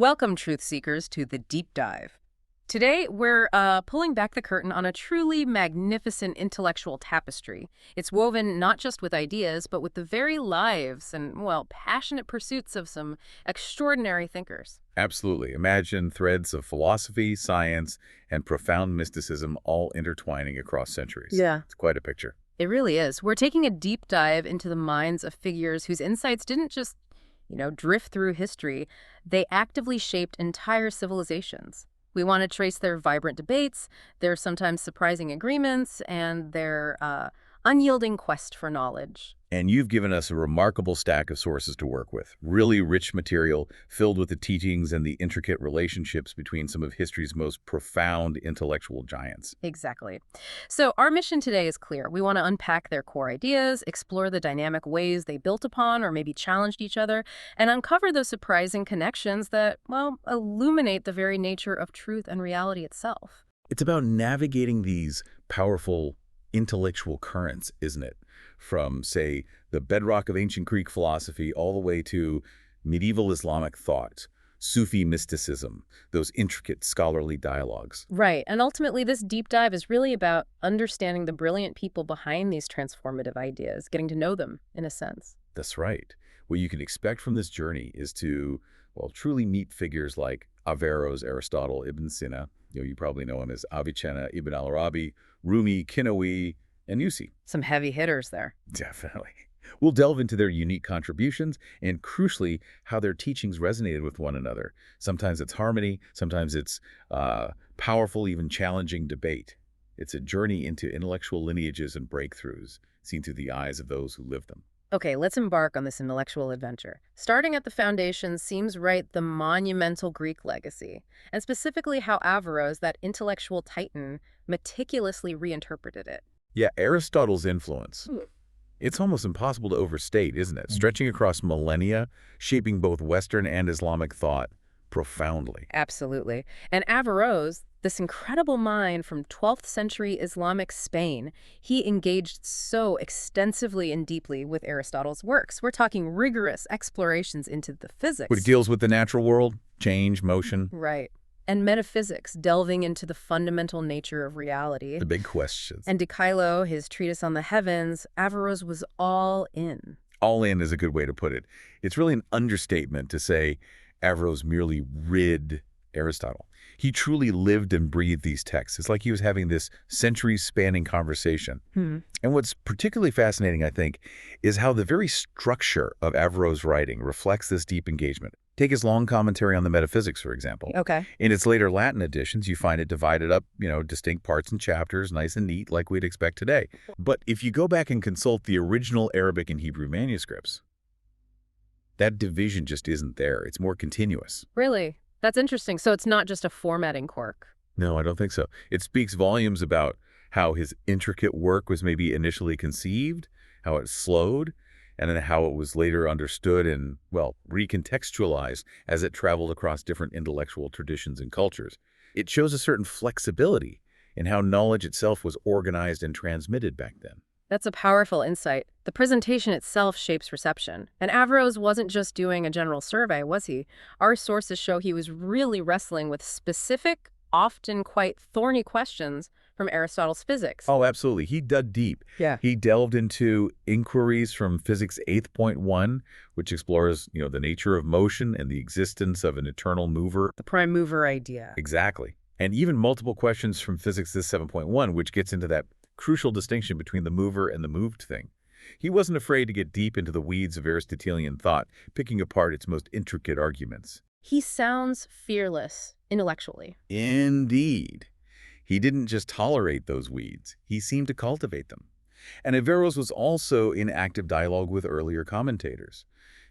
Welcome, truth seekers, to the deep dive. Today, we're pulling back the curtain on a truly magnificent intellectual tapestry. It's woven not just with ideas, but with the very lives and, well, passionate pursuits of some extraordinary thinkers. Absolutely. Imagine threads of philosophy, science, and profound mysticism all intertwining across centuries. Yeah. It's quite a picture. It really is. We're taking a deep dive into the minds of figures whose insights didn't just, drift through history. They actively shaped entire civilizations. We want to trace their vibrant debates, their sometimes surprising agreements, and their unyielding quest for knowledge. And you've given us a remarkable stack of sources to work with. Really rich material filled with the teachings and the intricate relationships between some of history's most profound intellectual giants. Exactly. So our mission today is clear. We want to unpack their core ideas, explore the dynamic ways they built upon or maybe challenged each other, and uncover those surprising connections that, well, illuminate the very nature of truth and reality itself. It's about navigating these powerful intellectual currents, isn't it? From, say, the bedrock of ancient Greek philosophy all the way to medieval Islamic thought, Sufi mysticism, those intricate scholarly dialogues. Right. And ultimately, this deep dive is really about understanding the brilliant people behind these transformative ideas, getting to know them, in a sense. That's right. What you can expect from this journey is to, well, truly meet figures like Averroes, Aristotle, Ibn Sina. You probably know him as Avicenna, Ibn Arabi, Rumi, Kinawi, and Yusi. Some heavy hitters there. Definitely. We'll delve into their unique contributions and, crucially, how their teachings resonated with one another. Sometimes it's harmony, sometimes it's powerful, even challenging debate. It's a journey into intellectual lineages and breakthroughs, seen through the eyes of those who live them. Okay, let's embark on this intellectual adventure. Starting at the foundation seems right the monumental Greek legacy, and specifically how Averroes, that intellectual titan, meticulously reinterpreted it. Yeah, Aristotle's influence. It's almost impossible to overstate, isn't it? Stretching across millennia, shaping both Western and Islamic thought profoundly. Absolutely. And Averroes, this incredible mind from 12th century Islamic Spain, he engaged so extensively and deeply with Aristotle's works. We're talking rigorous explorations into the physics. What deals with the natural world, change, motion. Right. And metaphysics, delving into the fundamental nature of reality. The big questions. And Dikailo, his treatise on the heavens, Averroes was all in. All in is a good way to put it. It's really an understatement to say Averroes merely read Aristotle. He truly lived and breathed these texts. It's like he was having this centuries-spanning conversation. And what's particularly fascinating, I think, is how the very structure of Averroes' writing reflects this deep engagement. Take his long commentary on the metaphysics, for example. Okay. In its later Latin editions, you find it divided up, distinct parts and chapters, nice and neat, like we'd expect today. But if you go back and consult the original Arabic and Hebrew manuscripts, that division just isn't there. It's more continuous. Really? That's interesting. So it's not just a formatting quirk. No, I don't think so. It speaks volumes about how his intricate work was maybe initially conceived, how it slowed, and then how it was later understood and, well, recontextualized as it traveled across different intellectual traditions and cultures. It shows a certain flexibility in how knowledge itself was organized and transmitted back then. That's a powerful insight. The presentation itself shapes reception. And Averroes wasn't just doing a general survey, was he? Our sources show he was really wrestling with specific, often quite thorny questions from Aristotle's physics. Oh, absolutely. He dug deep. Yeah. He delved into inquiries from Physics 8.1, which explores, the nature of motion and the existence of an eternal mover. The prime mover idea. Exactly. And even multiple questions from Physics 7.1, which gets into that crucial distinction between the mover and the moved thing. He wasn't afraid to get deep into the weeds of Aristotelian thought, picking apart its most intricate arguments. He sounds fearless, intellectually. Indeed. He didn't just tolerate those weeds. He seemed to cultivate them. And Averroes was also in active dialogue with earlier commentators.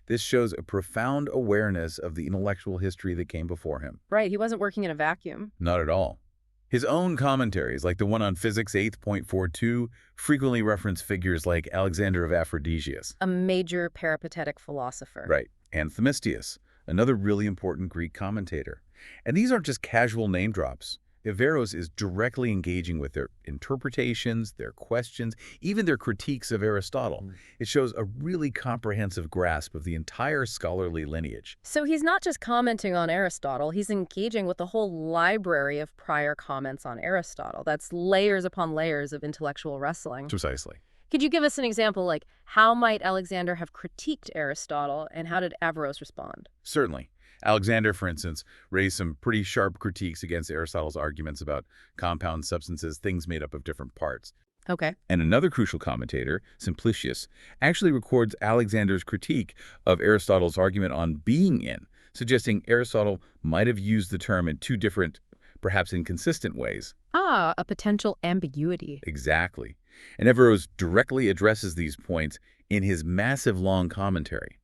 This shows a profound awareness of the intellectual history that came before him. Right, he wasn't working in a vacuum. Not at all. His own commentaries, like the one on Physics 8.42, frequently reference figures like Alexander of Aphrodisias. A major peripatetic philosopher. Right. And Themistius, another really important Greek commentator. And these aren't just casual name drops. Averroes is directly engaging with their interpretations, their questions, even their critiques of Aristotle. It shows a really comprehensive grasp of the entire scholarly lineage. So he's not just commenting on Aristotle, he's engaging with the whole library of prior comments on Aristotle. That's layers upon layers of intellectual wrestling. Precisely. Could you give us an example, like how might Alexander have critiqued Aristotle and how did Averroes respond? Certainly. Alexander, for instance, raised some pretty sharp critiques against Aristotle's arguments about compound substances, things made up of different parts. Okay. And another crucial commentator, Simplicius, actually records Alexander's critique of Aristotle's argument on being in, suggesting Aristotle might have used the term in two different, perhaps inconsistent ways. Ah, a potential ambiguity. Exactly. And Averroes directly addresses these points in his massive long commentary.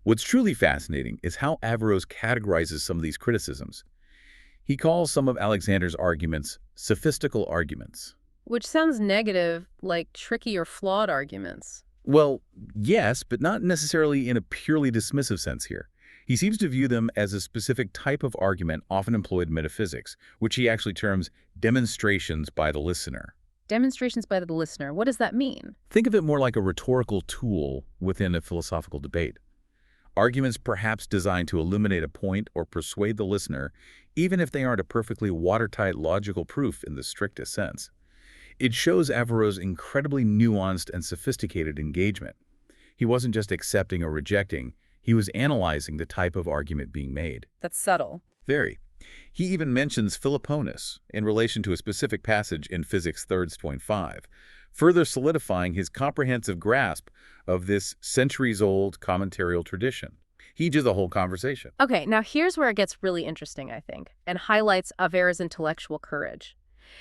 What's truly fascinating is how Averroes categorizes some of these criticisms. He calls some of Alexander's arguments sophistical arguments. Which sounds negative, like tricky or flawed arguments. Well, yes, but not necessarily in a purely dismissive sense here. He seems to view them as a specific type of argument often employed in metaphysics, which he actually terms demonstrations by the listener. Demonstrations by the listener, what does that mean? Think of it more like a rhetorical tool within a philosophical debate. Arguments perhaps designed to illuminate a point or persuade the listener, even if they aren't a perfectly watertight logical proof in the strictest sense. It shows Averroes' incredibly nuanced and sophisticated engagement. He wasn't just accepting or rejecting, he was analyzing the type of argument being made. That's subtle. Very. He even mentions Philoponus in relation to a specific passage in Physics 3.5, further solidifying his comprehensive grasp of this centuries-old commentarial tradition. He did the whole conversation. Okay, now here's where it gets really interesting, I think, and highlights Averroes' intellectual courage.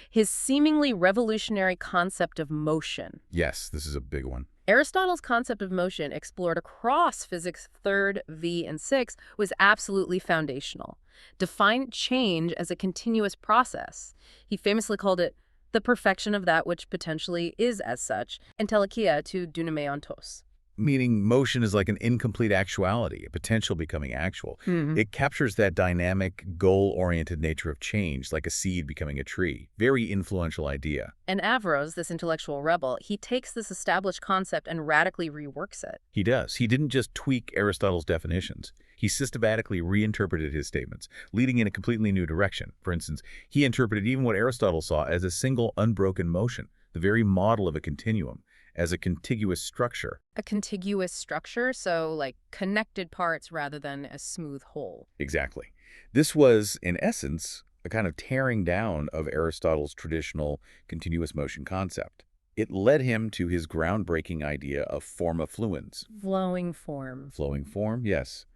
His seemingly revolutionary concept of motion. Yes, this is a big one. Aristotle's concept of motion, explored across Physics 3, V, and 6, was absolutely foundational. Defined change as a continuous process. He famously called it the perfection of that which potentially is as such, entelekia to dunameiantos. Meaning motion is like an incomplete actuality, a potential becoming actual. It captures that dynamic, goal-oriented nature of change, like a seed becoming a tree. Very influential idea. And Averroes, this intellectual rebel, he takes this established concept and radically reworks it. He does. He didn't just tweak Aristotle's definitions. He systematically reinterpreted his statements, leading in a completely new direction. For instance, he interpreted even what Aristotle saw as a single unbroken motion, the very model of a continuum, as a contiguous structure. A contiguous structure, so like connected parts rather than a smooth whole. Exactly. This was, in essence, a kind of tearing down of Aristotle's traditional continuous motion concept. It led him to his groundbreaking idea of forma fluens. Flowing form. Flowing form, yes.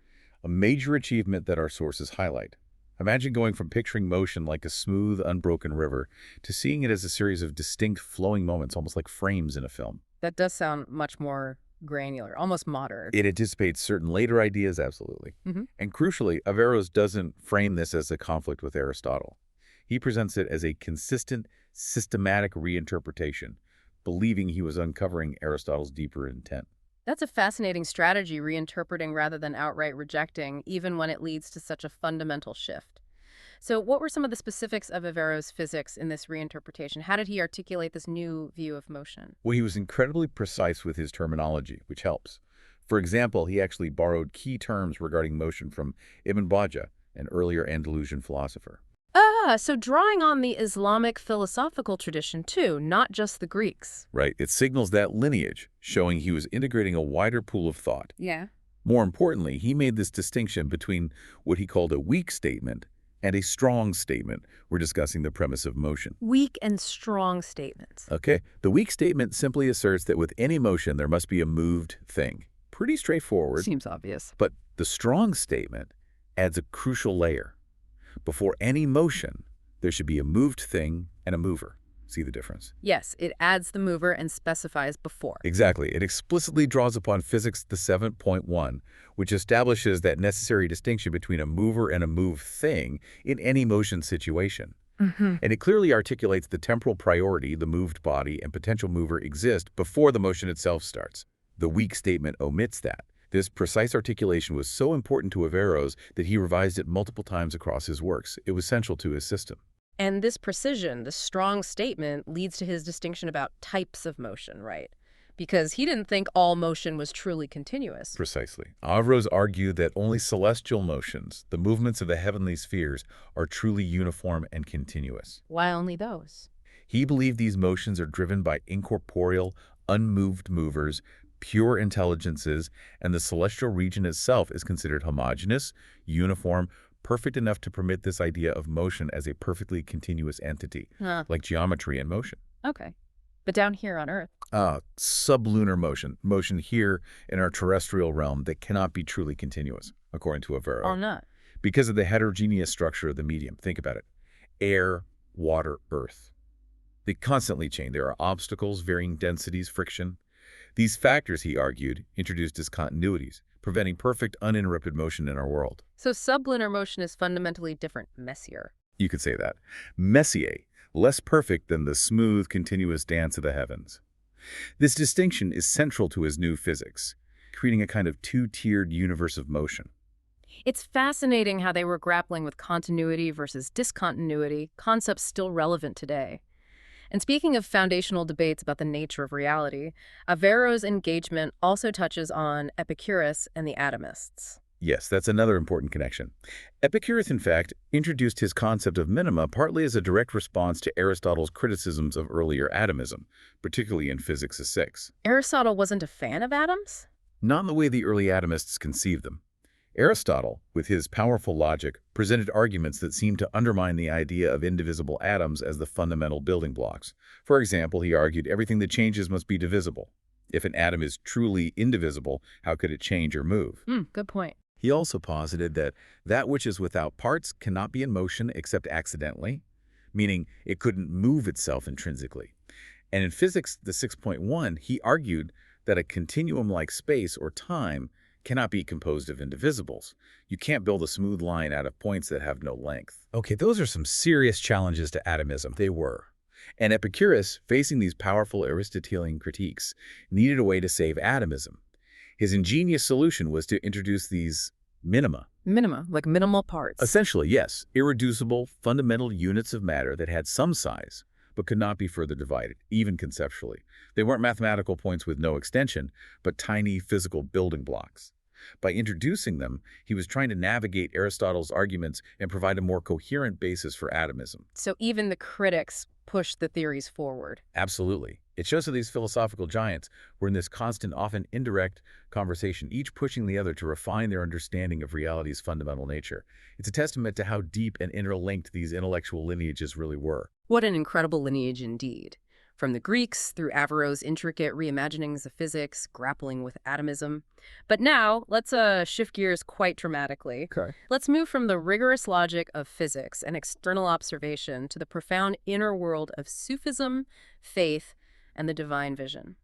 A major achievement that our sources highlight. Imagine going from picturing motion like a smooth, unbroken river to seeing it as a series of distinct flowing moments, almost like frames in a film. That does sound much more granular, almost modern. It anticipates certain later ideas, absolutely. And crucially, Averroes doesn't frame this as a conflict with Aristotle. He presents it as a consistent, systematic reinterpretation, believing he was uncovering Aristotle's deeper intent. That's a fascinating strategy, reinterpreting rather than outright rejecting, even when it leads to such a fundamental shift. So what were some of the specifics of Averroes' physics in this reinterpretation? How did he articulate this new view of motion? Well, he was incredibly precise with his terminology, which helps. For example, he actually borrowed key terms regarding motion from Ibn Arabi, an earlier Andalusian philosopher. Ah, so drawing on the Islamic philosophical tradition too, not just the Greeks. Right. It signals that lineage, showing he was integrating a wider pool of thought. Yeah. More importantly, he made this distinction between what he called a weak statement and a strong statement. We're discussing the premise of motion. Weak and strong statements. Okay. The weak statement simply asserts that with any motion, there must be a moved thing. Pretty straightforward. Seems obvious. But the strong statement adds a crucial layer. Before any motion, there should be a moved thing and a mover. See the difference? Yes, it adds the mover and specifies before. Exactly. It explicitly draws upon Physics 7.1, which establishes that necessary distinction between a mover and a moved thing in any motion situation. And it clearly articulates the temporal priority the moved body and potential mover exist before the motion itself starts. The weak statement omits that. This precise articulation was so important to Averroes that he revised it multiple times across his works. It was central to his system. And this precision, this strong statement, leads to his distinction about types of motion, right? Because he didn't think all motion was truly continuous. Precisely. Averroes argued that only celestial motions, the movements of the heavenly spheres, are truly uniform and continuous. Why only those? He believed these motions are driven by incorporeal, unmoved movers, pure intelligences, and the celestial region itself is considered homogeneous, uniform, perfect enough to permit this idea of motion as a perfectly continuous entity, like geometry and motion. Okay. But down here on Earth? Sublunar motion, motion here in our terrestrial realm that cannot be truly continuous, according to Averroes. Oh, not. Because of the heterogeneous structure of the medium. Think about it. Air, water, earth. They constantly change. There are obstacles, varying densities, friction. These factors, he argued, introduce discontinuities, preventing perfect, uninterrupted motion in our world. So sublunar motion is fundamentally different, messier. You could say that. Messier, less perfect than the smooth, continuous dance of the heavens. This distinction is central to his new physics, creating a kind of two-tiered universe of motion. It's fascinating how they were grappling with continuity versus discontinuity, concepts still relevant today. And speaking of foundational debates about the nature of reality, Averroes' engagement also touches on Epicurus and the atomists. Yes, that's another important connection. Epicurus, in fact, introduced his concept of minima partly as a direct response to Aristotle's criticisms of earlier atomism, particularly in Physics of Six. Aristotle wasn't a fan of atoms? Not in the way the early atomists conceived them. Aristotle, with his powerful logic, presented arguments that seemed to undermine the idea of indivisible atoms as the fundamental building blocks. For example, he argued everything that changes must be divisible. If an atom is truly indivisible, how could it change or move? Good point. He also posited that that which is without parts cannot be in motion except accidentally, meaning it couldn't move itself intrinsically. And in Physics, the 6.1, he argued that a continuum like space or time cannot be composed of indivisibles. You can't build a smooth line out of points that have no length. Okay, those are some serious challenges to atomism. They were. And Epicurus, facing these powerful Aristotelian critiques, needed a way to save atomism. His ingenious solution was to introduce these minima. Minima, like minimal parts. Essentially, yes, irreducible, fundamental units of matter that had some size, but could not be further divided, even conceptually. They weren't mathematical points with no extension, but tiny physical building blocks. By introducing them, he was trying to navigate Aristotle's arguments and provide a more coherent basis for atomism. So even the critics pushed the theories forward. Absolutely. It shows that these philosophical giants were in this constant, often indirect conversation, each pushing the other to refine their understanding of reality's fundamental nature. It's a testament to how deep and interlinked these intellectual lineages really were. What an incredible lineage indeed. From the Greeks through Averroes' intricate reimaginings of physics, grappling with atomism. But now, let's shift gears quite dramatically. Okay. Let's move from the rigorous logic of physics and external observation to the profound inner world of Sufism, faith, and the divine vision.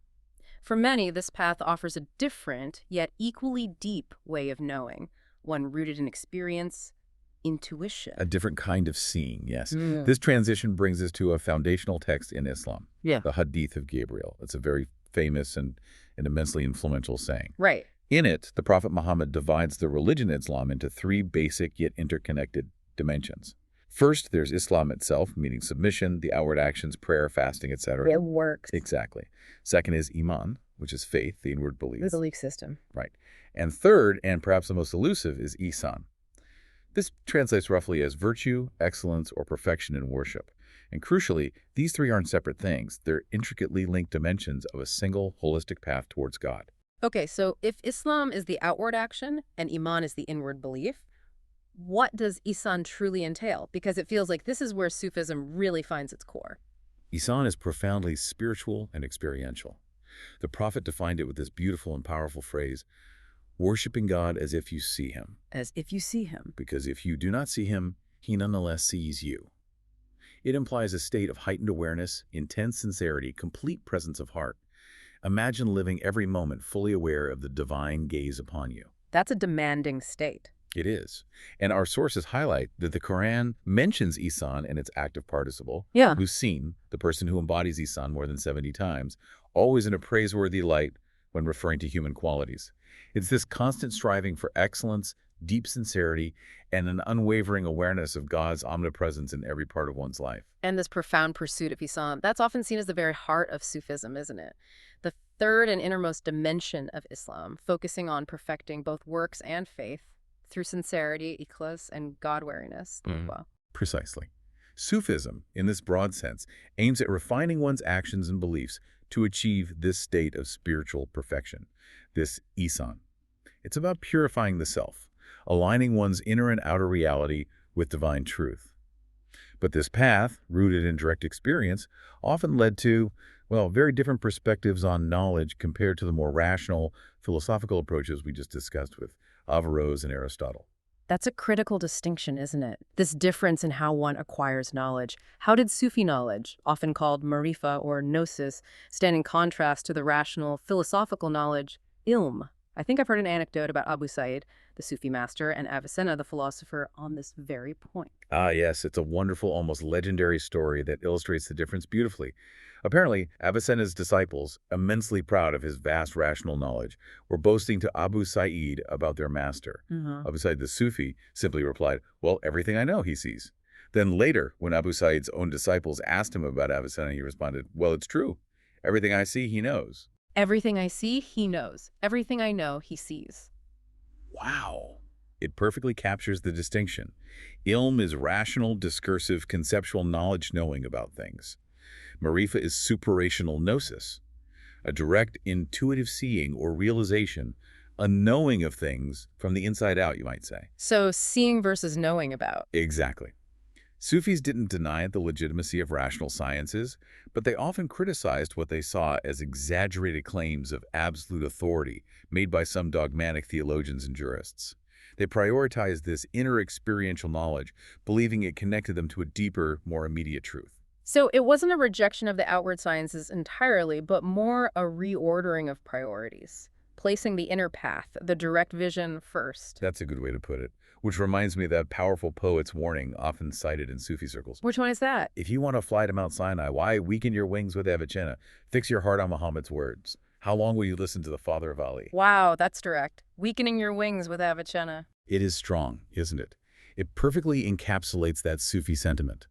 For many, this path offers a different, yet equally deep way of knowing, one rooted in experience, intuition. A different kind of seeing, yes. This transition brings us to a foundational text in Islam, the Hadith of Gabriel. It's a very famous and immensely influential saying. Right. In it, the Prophet Muhammad divides the religion Islam into three basic yet interconnected dimensions. First, there's Islam itself, meaning submission, the outward actions, prayer, fasting, etc. It works. Exactly. Second is Iman, which is faith, the inward belief. The belief system. Right. And third, and perhaps the most elusive, is Ihsan. This translates roughly as virtue, excellence, or perfection in worship. And crucially, these three aren't separate things. They're intricately linked dimensions of a single holistic path towards God. Okay, so if Islam is the outward action and Iman is the inward belief, what does Ihsan truly entail? Because it feels like this is where Sufism really finds its core. Ihsan is profoundly spiritual and experiential. The Prophet defined it with this beautiful and powerful phrase, worshiping God as if you see him. As if you see him. Because if you do not see him, he nonetheless sees you. It implies a state of heightened awareness, intense sincerity, complete presence of heart. Imagine living every moment fully aware of the divine gaze upon you. That's a demanding state. It is. And our sources highlight that the Quran mentions Ihsan in its active participle, Husin, the person who embodies Ihsan more than 70 times, always in a praiseworthy light when referring to human qualities. It's this constant striving for excellence, deep sincerity, and an unwavering awareness of God's omnipresence in every part of one's life. And this profound pursuit of Islam, that's often seen as the very heart of Sufism, isn't it? The third and innermost dimension of Islam, focusing on perfecting both works and faith through sincerity, ikhlas, and God-wariness. Well, Precisely. Sufism, in this broad sense, aims at refining one's actions and beliefs to achieve this state of spiritual perfection, this ihsan. It's about purifying the self, aligning one's inner and outer reality with divine truth. But this path, rooted in direct experience, often led to, well, very different perspectives on knowledge compared to the more rational, philosophical approaches we just discussed with Averroes and Aristotle. that's a critical distinction, isn't it? This difference in how one acquires knowledge. How did Sufi knowledge, often called marifa or gnosis, stand in contrast to the rational, philosophical knowledge, ilm? I think I've heard an anecdote about Abu Sa'id, the Sufi master, and Avicenna, the philosopher, on this very point. Ah, yes, it's a wonderful, almost legendary story that illustrates the difference beautifully. Apparently, Avicenna's disciples, immensely proud of his vast rational knowledge, were boasting to Abu Sa'id about their master. Abu Sa'id the Sufi simply replied, "Well, everything I know, he sees." Then later, when Abu Sa'id's own disciples asked him about Avicenna, he responded, "Well, it's true. Everything I see, he knows." Everything I see, he knows. Everything I know, he sees. Wow. It perfectly captures the distinction. Ilm is rational, discursive, conceptual knowledge knowing about things. Marifa is suprarational gnosis, a direct, intuitive seeing or realization, a knowing of things from the inside out, you might say. So seeing versus knowing about. Exactly. Sufis didn't deny the legitimacy of rational sciences, but they often criticized what they saw as exaggerated claims of absolute authority made by some dogmatic theologians and jurists. They prioritized this inner experiential knowledge, believing it connected them to a deeper, more immediate truth. So it wasn't a rejection of the outward sciences entirely, but more a reordering of priorities, placing the inner path, the direct vision, first. That's a good way to put it, which reminds me of that powerful poet's warning often cited in Sufi circles. Which one is that? If you want to fly to Mount Sinai, why weaken your wings with Avicenna? Fix your heart on Muhammad's words. How long will you listen to the father of Ali? Wow, that's direct. Weakening your wings with Avicenna. It is strong, isn't it? It perfectly encapsulates that Sufi sentiment.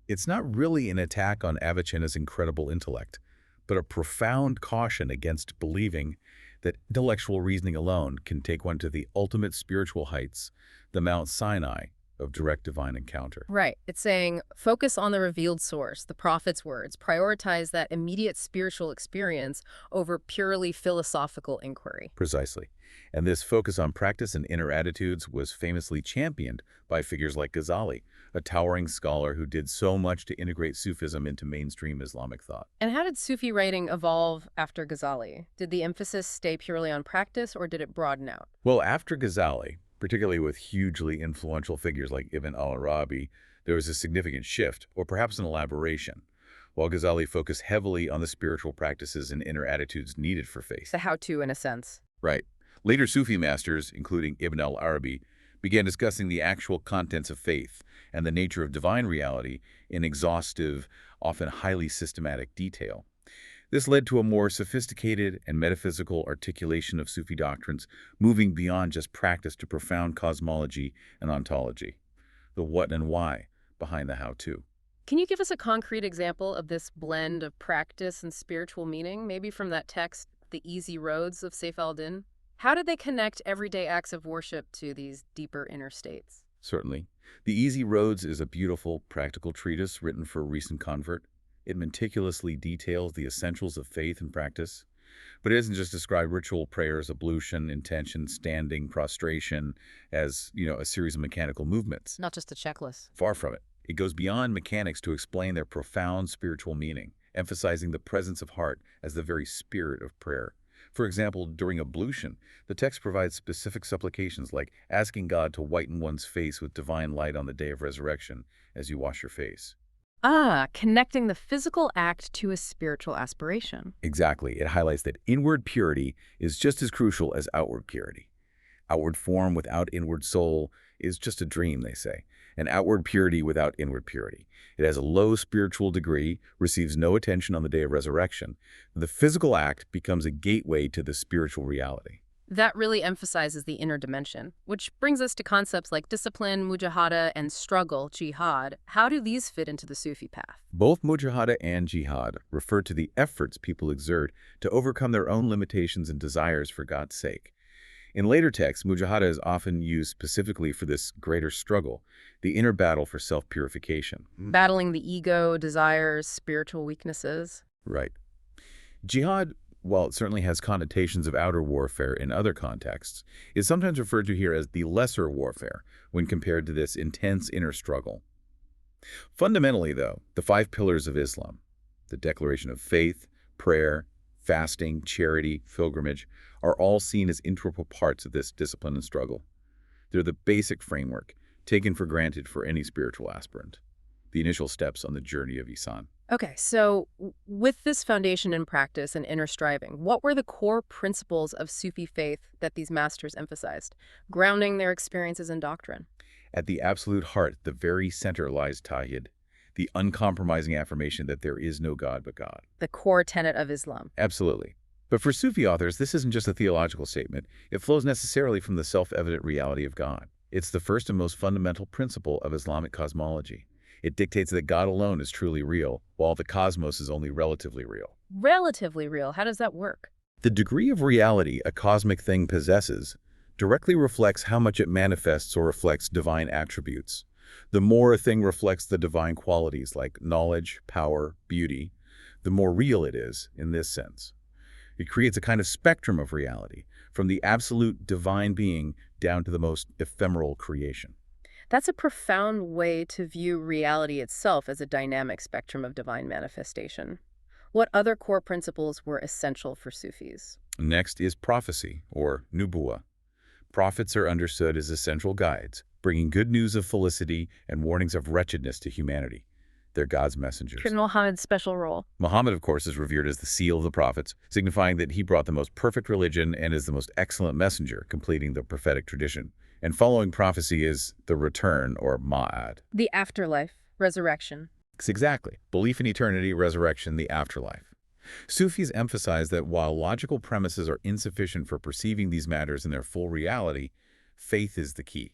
It's not really an attack on Avicenna's incredible intellect, but a profound caution against believing that intellectual reasoning alone can take one to the ultimate spiritual heights, the Mount Sinai of direct divine encounter. Right. It's saying focus on the revealed source, the prophet's words. Prioritize that immediate spiritual experience over purely philosophical inquiry. Precisely. And this focus on practice and inner attitudes was famously championed by figures like Ghazali, a towering scholar who did so much to integrate Sufism into mainstream Islamic thought. And how did Sufi writing evolve after Ghazali? Did the emphasis stay purely on practice, or did it broaden out? Well, after Ghazali, particularly with hugely influential figures like Ibn Arabi, there was a significant shift, or perhaps an elaboration. While Ghazali focused heavily on the spiritual practices and inner attitudes needed for faith. The how-to, in a sense. Right. Later Sufi masters, including Ibn Arabi, began discussing the actual contents of faith and the nature of divine reality in exhaustive, often highly systematic detail. This led to a more sophisticated and metaphysical articulation of Sufi doctrines, moving beyond just practice to profound cosmology and ontology, the what and why behind the how-to. Can you give us a concrete example of this blend of practice and spiritual meaning, maybe from that text, The Easy Roads of Saif al-Din? How did they connect everyday acts of worship to these deeper inner states? Certainly. The Easy Roads is a beautiful, practical treatise written for a recent convert. It meticulously details the essentials of faith and practice, but it doesn't just describe ritual prayers, ablution, intention, standing, prostration as, a series of mechanical movements. Not just a checklist. Far from it. It goes beyond mechanics to explain their profound spiritual meaning, emphasizing the presence of heart as the very spirit of prayer. For example, during ablution, the text provides specific supplications like asking God to whiten one's face with divine light on the day of resurrection as you wash your face. Ah, connecting the physical act to a spiritual aspiration. Exactly. It highlights that inward purity is just as crucial as outward purity. Outward form without inward soul is just a dream, they say, and outward purity without inward purity. It has a low spiritual degree, receives no attention on the day of resurrection. The physical act becomes a gateway to the spiritual reality. That really emphasizes the inner dimension, which brings us to concepts like discipline, mujahada, and struggle, jihad. How do these fit into the Sufi path? Both mujahada and jihad refer to the efforts people exert to overcome their own limitations and desires for God's sake. In later texts, mujahada is often used specifically for this greater struggle, the inner battle for self-purification. Battling the ego, desires, spiritual weaknesses. Right. Jihad, while it certainly has connotations of outer warfare in other contexts, is sometimes referred to here as the lesser warfare when compared to this intense inner struggle. Fundamentally, though, the 5 pillars of Islam, the declaration of faith, prayer, fasting, charity, pilgrimage, are all seen as integral parts of this discipline and struggle. They're the basic framework, taken for granted for any spiritual aspirant, the initial steps on the journey of Ihsan. Okay, so with this foundation in practice and inner striving, what were the core principles of Sufi faith that these masters emphasized, grounding their experiences in doctrine? At the absolute heart, the very center, lies Tawhid, the uncompromising affirmation that there is no God but God. The core tenet of Islam. Absolutely. But for Sufi authors, this isn't just a theological statement. It flows necessarily from the self-evident reality of God. It's the first and most fundamental principle of Islamic cosmology. It dictates that God alone is truly real, while the cosmos is only relatively real. Relatively real. How does that work? The degree of reality a cosmic thing possesses directly reflects how much it manifests or reflects divine attributes. The more a thing reflects the divine qualities like knowledge, power, beauty, the more real it is in this sense. It creates a kind of spectrum of reality, from the absolute divine being down to the most ephemeral creation. That's a profound way to view reality itself as a dynamic spectrum of divine manifestation. What other core principles were essential for Sufis? Next is prophecy, or nubuwah. Prophets are understood as essential guides, bringing good news of felicity and warnings of wretchedness to humanity. They're God's messengers. In Muhammad's special role. Muhammad, of course, is revered as the seal of the prophets, signifying that he brought the most perfect religion and is the most excellent messenger, completing the prophetic tradition. And following prophecy is the return, or ma'ad. The afterlife, resurrection. Exactly. Belief in eternity, resurrection, the afterlife. Sufis emphasize that while logical premises are insufficient for perceiving these matters in their full reality, faith is the key.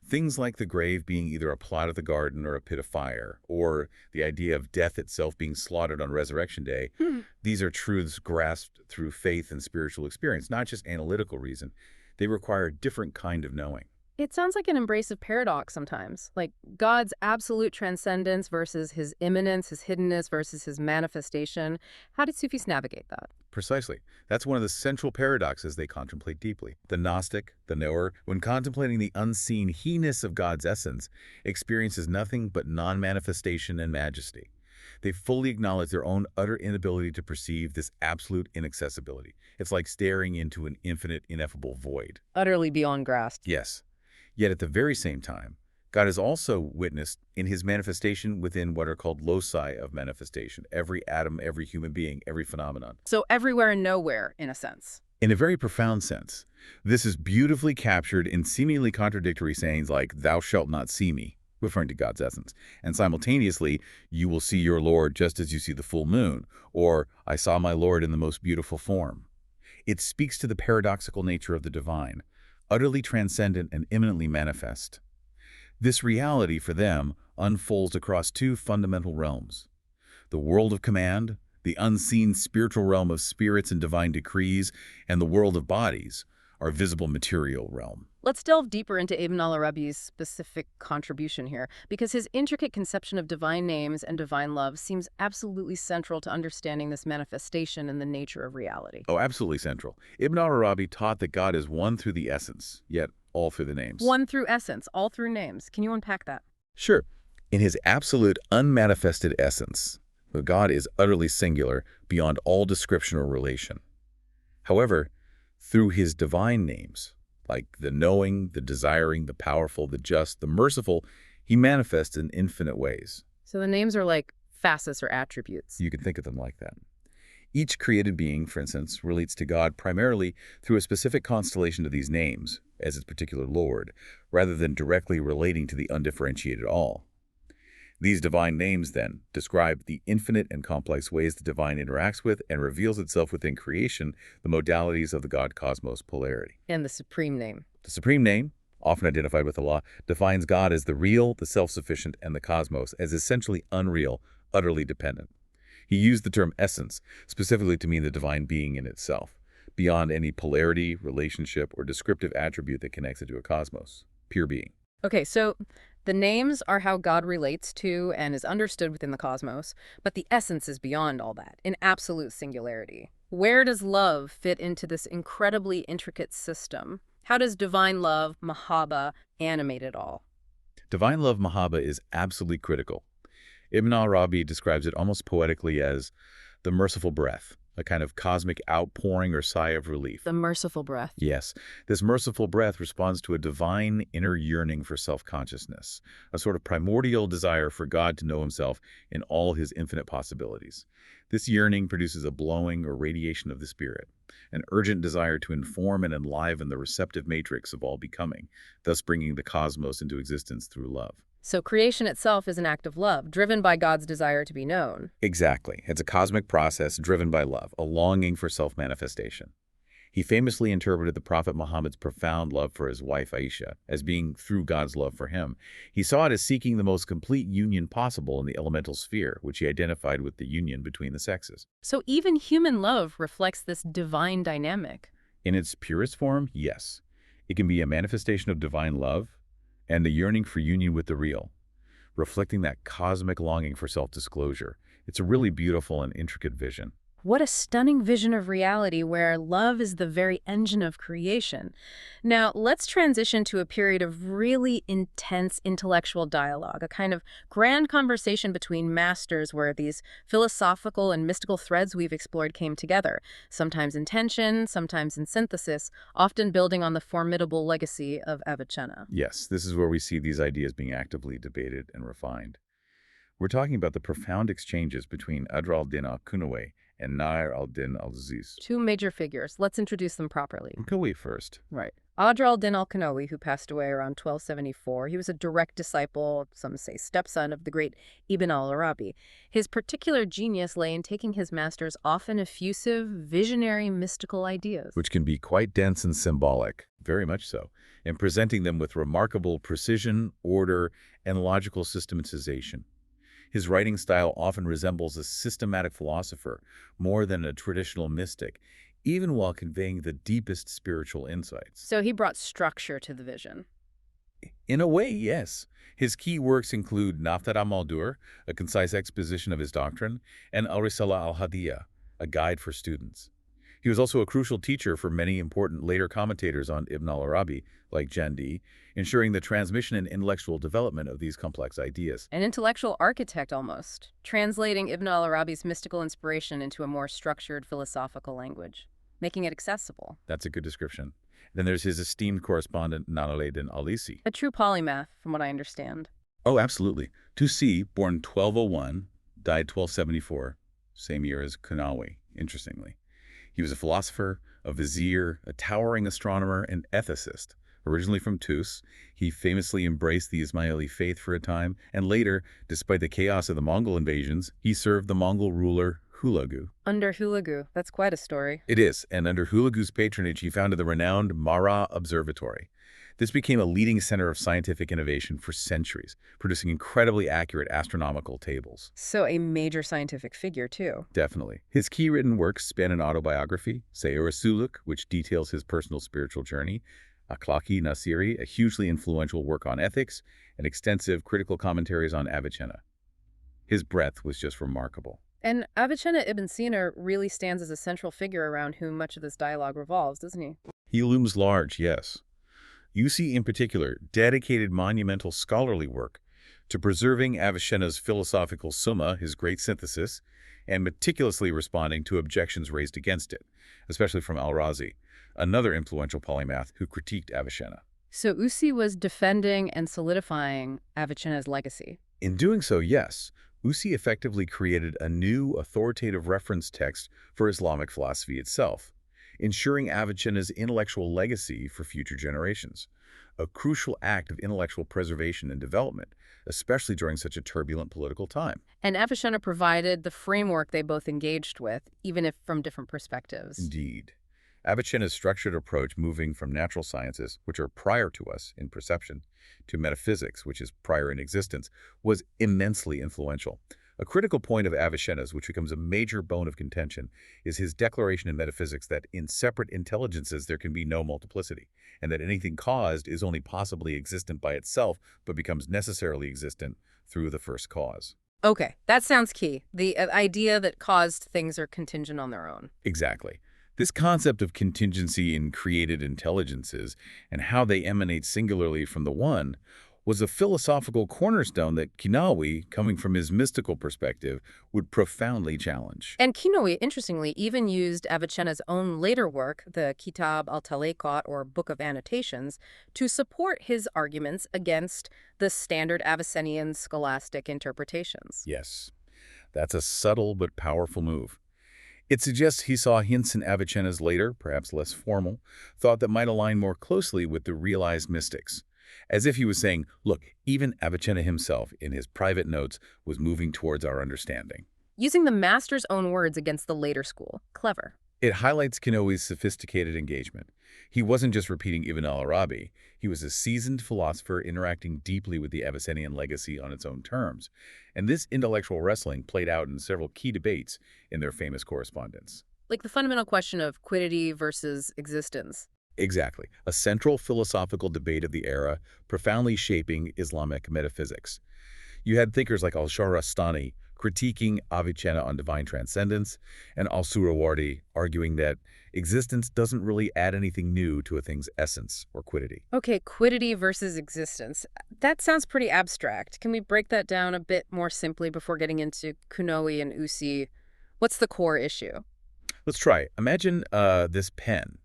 Things like the grave being either a plot of the garden or a pit of fire, or the idea of death itself being slaughtered on Resurrection Day, these are truths grasped through faith and spiritual experience, not just analytical reason. They require a different kind of knowing. It sounds like an embrace of paradox sometimes, like God's absolute transcendence versus his immanence, his hiddenness versus his manifestation. How did Sufis navigate that? Precisely. That's one of the central paradoxes they contemplate deeply. The Gnostic, the knower, when contemplating the unseen he-ness of God's essence, experiences nothing but non-manifestation and majesty. They fully acknowledge their own utter inability to perceive this absolute inaccessibility. It's like staring into an infinite, ineffable void. Utterly beyond grasp. Yes. Yet at the very same time, God is also witnessed in his manifestation within what are called loci of manifestation, every atom, every human being, every phenomenon. So everywhere and nowhere, in a sense. In a very profound sense. This is beautifully captured in seemingly contradictory sayings like, "Thou shalt not see me," referring to God's essence, and simultaneously, "You will see your Lord just as you see the full moon," or "I saw my Lord in the most beautiful form." It speaks to the paradoxical nature of the divine, utterly transcendent and immanently manifest. This reality, for them, unfolds across 2 fundamental realms. The world of command, the unseen spiritual realm of spirits and divine decrees, and the world of bodies, our visible material realm. Let's delve deeper into Ibn Arabi's specific contribution here, because his intricate conception of divine names and divine love seems absolutely central to understanding this manifestation and the nature of reality. Oh, absolutely central. Ibn Arabi taught that God is one through the essence, yet all through the names. One through essence, all through names. Can you unpack that? Sure. In his absolute unmanifested essence, God is utterly singular, beyond all description or relation. However, through his divine names, like the knowing, the desiring, the powerful, the just, the merciful, he manifests in infinite ways. So the names are like facets or attributes. You can think of them like that. Each created being, for instance, relates to God primarily through a specific constellation of these names, as its particular Lord, rather than directly relating to the undifferentiated all. These divine names, then, describe the infinite and complex ways the divine interacts with and reveals itself within creation, the modalities of the God-cosmos polarity. And the supreme name. The supreme name, often identified with Allah, defines God as the real, the self-sufficient, and the cosmos as essentially unreal, utterly dependent. He used the term essence specifically to mean the divine being in itself, beyond any polarity, relationship, or descriptive attribute that connects it to a cosmos. Pure being. Okay, so the names are how God relates to and is understood within the cosmos, but the essence is beyond all that, in absolute singularity. Where does love fit into this incredibly intricate system? How does divine love, mahabba, animate it all? Divine love, mahabba, is absolutely critical. Ibn Arabi describes it almost poetically as the merciful breath, a kind of cosmic outpouring or sigh of relief. The merciful breath. Yes, this merciful breath responds to a divine inner yearning for self-consciousness, a sort of primordial desire for God to know himself in all his infinite possibilities. This yearning produces a blowing or radiation of the spirit, an urgent desire to inform and enliven the receptive matrix of all becoming, thus bringing the cosmos into existence through love. So creation itself is an act of love, driven by God's desire to be known. Exactly. It's a cosmic process driven by love, a longing for self-manifestation. He famously interpreted the Prophet Muhammad's profound love for his wife Aisha as being through God's love for him. He saw it as seeking the most complete union possible in the elemental sphere, which he identified with the union between the sexes. So even human love reflects this divine dynamic. In its purest form, yes. It can be a manifestation of divine love and the yearning for union with the real, reflecting that cosmic longing for self-disclosure. It's a really beautiful and intricate vision. What a stunning vision of reality where love is the very engine of creation. Now, let's transition to a period of really intense intellectual dialogue, a kind of grand conversation between masters where these philosophical and mystical threads we've explored came together, sometimes in tension, sometimes in synthesis, often building on the formidable legacy of Avicenna. Yes, this is where we see these ideas being actively debated and refined. We're talking about the profound exchanges between Badr al-Din al-Qunawi and Nasr al-Din al-Aziz. Two major figures. Let's introduce them properly. Qunawi first. Right. Badr al-Din al-Qunawi, who passed away around 1274, he was a direct disciple, some say stepson, of the great Ibn Arabi. His particular genius lay in taking his master's often effusive, visionary, mystical ideas. Which can be quite dense and symbolic, very much so, and presenting them with remarkable precision, order, and logical systematization. His writing style often resembles a systematic philosopher more than a traditional mystic, even while conveying the deepest spiritual insights. So he brought structure to the vision. In a way, yes. His key works include Naftat al-Maldur, a concise exposition of his doctrine, and Al-Risala al-Hadiyya, a guide for students. He was also a crucial teacher for many important later commentators on Ibn Arabi, like Jandi, ensuring the transmission and intellectual development of these complex ideas. An intellectual architect almost, translating Ibn Arabi's mystical inspiration into a more structured philosophical language, making it accessible. That's a good description. Then there's his esteemed correspondent, Nalaeddin al-Isi. A true polymath, from what I understand. Oh, absolutely. Tusi, born 1201, died 1274, same year as Qunawi, interestingly. He was a philosopher, a vizier, a towering astronomer, and ethicist. Originally from Tus, he famously embraced the Ismaili faith for a time, and later, despite the chaos of the Mongol invasions, he served the Mongol ruler Hulagu. Under Hulagu, that's quite a story. It is, and under Hulagu's patronage, he founded the renowned Mara Observatory. This became a leading center of scientific innovation for centuries, producing incredibly accurate astronomical tables. So a major scientific figure, too. Definitely. His key written works span an autobiography, Sayr Suluk, which details his personal spiritual journey, Akhlaqi Nasiri, a hugely influential work on ethics, and extensive critical commentaries on Avicenna. His breadth was just remarkable. And Avicenna Ibn Sina really stands as a central figure around whom much of this dialogue revolves, doesn't he? He looms large, yes. Usi, in particular, dedicated monumental scholarly work to preserving Avicenna's philosophical summa, his great synthesis, and meticulously responding to objections raised against it, especially from al-Razi, another influential polymath who critiqued Avicenna. So Usi was defending and solidifying Avicenna's legacy. In doing so, yes, Usi effectively created a new authoritative reference text for Islamic philosophy itself, ensuring Avicenna's intellectual legacy for future generations. a crucial act of intellectual preservation and development, especially during such a turbulent political time. And Avicenna provided the framework they both engaged with, even if from different perspectives. Indeed. Avicenna's structured approach moving from natural sciences, which are prior to us in perception, to metaphysics, which is prior in existence, was immensely influential. A critical point of Avicenna's, which becomes a major bone of contention, is his declaration in metaphysics that in separate intelligences there can be no multiplicity, and that anything caused is only possibly existent by itself, but becomes necessarily existent through the first cause. Okay, that sounds key. The idea that caused things are contingent on their own. Exactly. This concept of contingency in created intelligences and how they emanate singularly from the one was a philosophical cornerstone that Kinawi, coming from his mystical perspective, would profoundly challenge. And Kinawi, interestingly, even used Avicenna's own later work, the Kitab al-Taleqat, or Book of Annotations, to support his arguments against the standard Avicennian scholastic interpretations. Yes, that's a subtle but powerful move. It suggests he saw hints in Avicenna's later, perhaps less formal, thought that might align more closely with the realized mystics. As if he was saying, look, even Avicenna himself, in his private notes, was moving towards our understanding. Using the master's own words against the later school. Clever. It highlights Kinawi's sophisticated engagement. He wasn't just repeating Ibn Arabi. He was a seasoned philosopher interacting deeply with the Avicennian legacy on its own terms. And this intellectual wrestling played out in several key debates in their famous correspondence. Like the fundamental question of quiddity versus existence. Exactly. A central philosophical debate of the era, profoundly shaping Islamic metaphysics. You had thinkers like al-Shahrastani critiquing Avicenna on divine transcendence, and al-Suhrawardi arguing that existence doesn't really add anything new to a thing's essence or quiddity. Okay, quiddity versus existence. That sounds pretty abstract. Can we break that down a bit more simply before getting into Kunowi and Usi? What's the core issue? Let's try. Imagine this pen.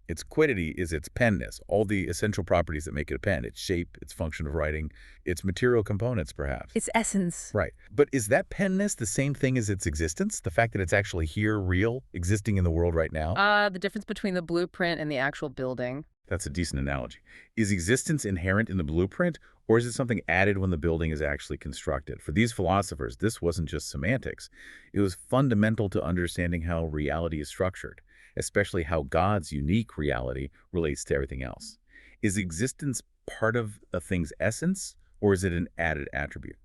Its quiddity is its penness, all the essential properties that make it a pen, its shape, its function of writing, its material components, perhaps. Its essence. Right. But is that penness the same thing as its existence? The fact that it's actually here, real, existing in the world right now? The difference between the blueprint and the actual building. That's a decent analogy. Is existence inherent in the blueprint, or is it something added when the building is actually constructed? For these philosophers, this wasn't just semantics. It was fundamental to understanding how reality is structured, especially how God's unique reality relates to everything else. Is existence part of a thing's essence, or is it an added attribute?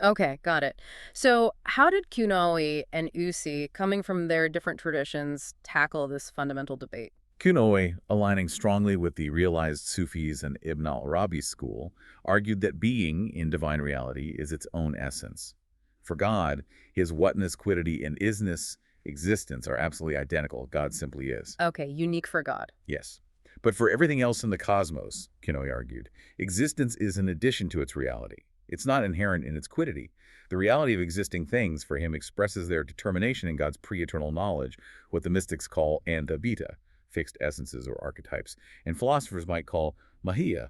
Okay, got it. So how did Kunawi and Usi, coming from their different traditions, tackle this fundamental debate? Kunawi, aligning strongly with the realized Sufis and Ibn Arabi school, argued that being in divine reality is its own essence. For God, his whatness, quiddity, and isness existence are absolutely identical. God simply is. Okay, unique for God. Yes. But for everything else in the cosmos, Kinoy argued, existence is an addition to its reality. It's not inherent in its quiddity. The reality of existing things for him expresses their determination in God's pre-eternal knowledge, what the mystics call anta-beta, fixed essences or archetypes, and philosophers might call mahia,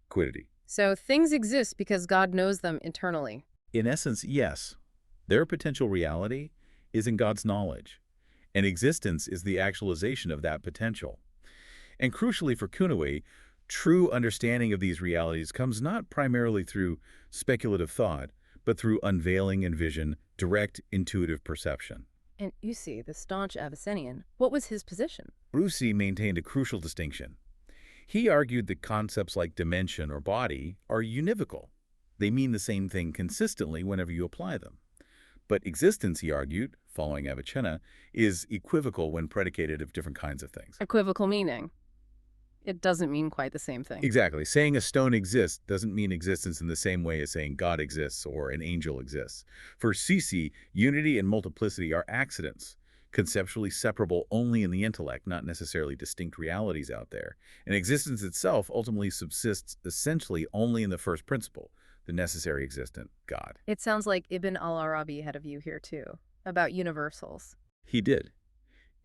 quiddity. So things exist because God knows them internally. In essence, yes. Their potential reality is in God's knowledge, and existence is the actualization of that potential. And crucially for Kunawi, true understanding of these realities comes not primarily through speculative thought, but through unveiling and vision, direct intuitive perception. And Usi, the staunch Avicennian, what was his position? Usi maintained a crucial distinction. He argued that concepts like dimension or body are univocal. They mean the same thing consistently whenever you apply them. But existence, he argued, following Avicenna, is equivocal when predicated of different kinds of things. Equivocal meaning. It doesn't mean quite the same thing. Exactly. Saying a stone exists doesn't mean existence in the same way as saying God exists or an angel exists. For Sisi, unity and multiplicity are accidents, conceptually separable only in the intellect, not necessarily distinct realities out there. And existence itself ultimately subsists essentially only in the first principle, the necessary existent, God. It sounds like Ibn Arabi had a view here too, about universals. He did.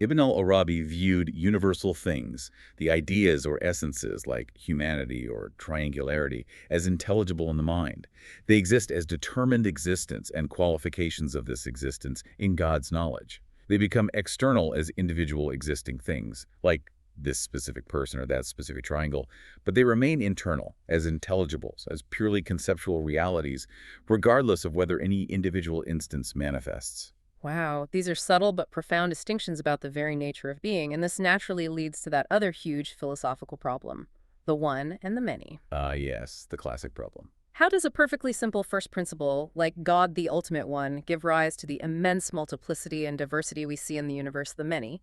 Ibn Arabi viewed universal things, the ideas or essences like humanity or triangularity, as intelligible in the mind. They exist as determined existence and qualifications of this existence in God's knowledge. They become external as individual existing things, like this specific person or that specific triangle, but they remain internal, as intelligibles, as purely conceptual realities, regardless of whether any individual instance manifests. Wow, these are subtle but profound distinctions about the very nature of being, and this naturally leads to that other huge philosophical problem, the one and the many. Yes, the classic problem. How does a perfectly simple first principle, like God the ultimate one, give rise to the immense multiplicity and diversity we see in the universe, the many?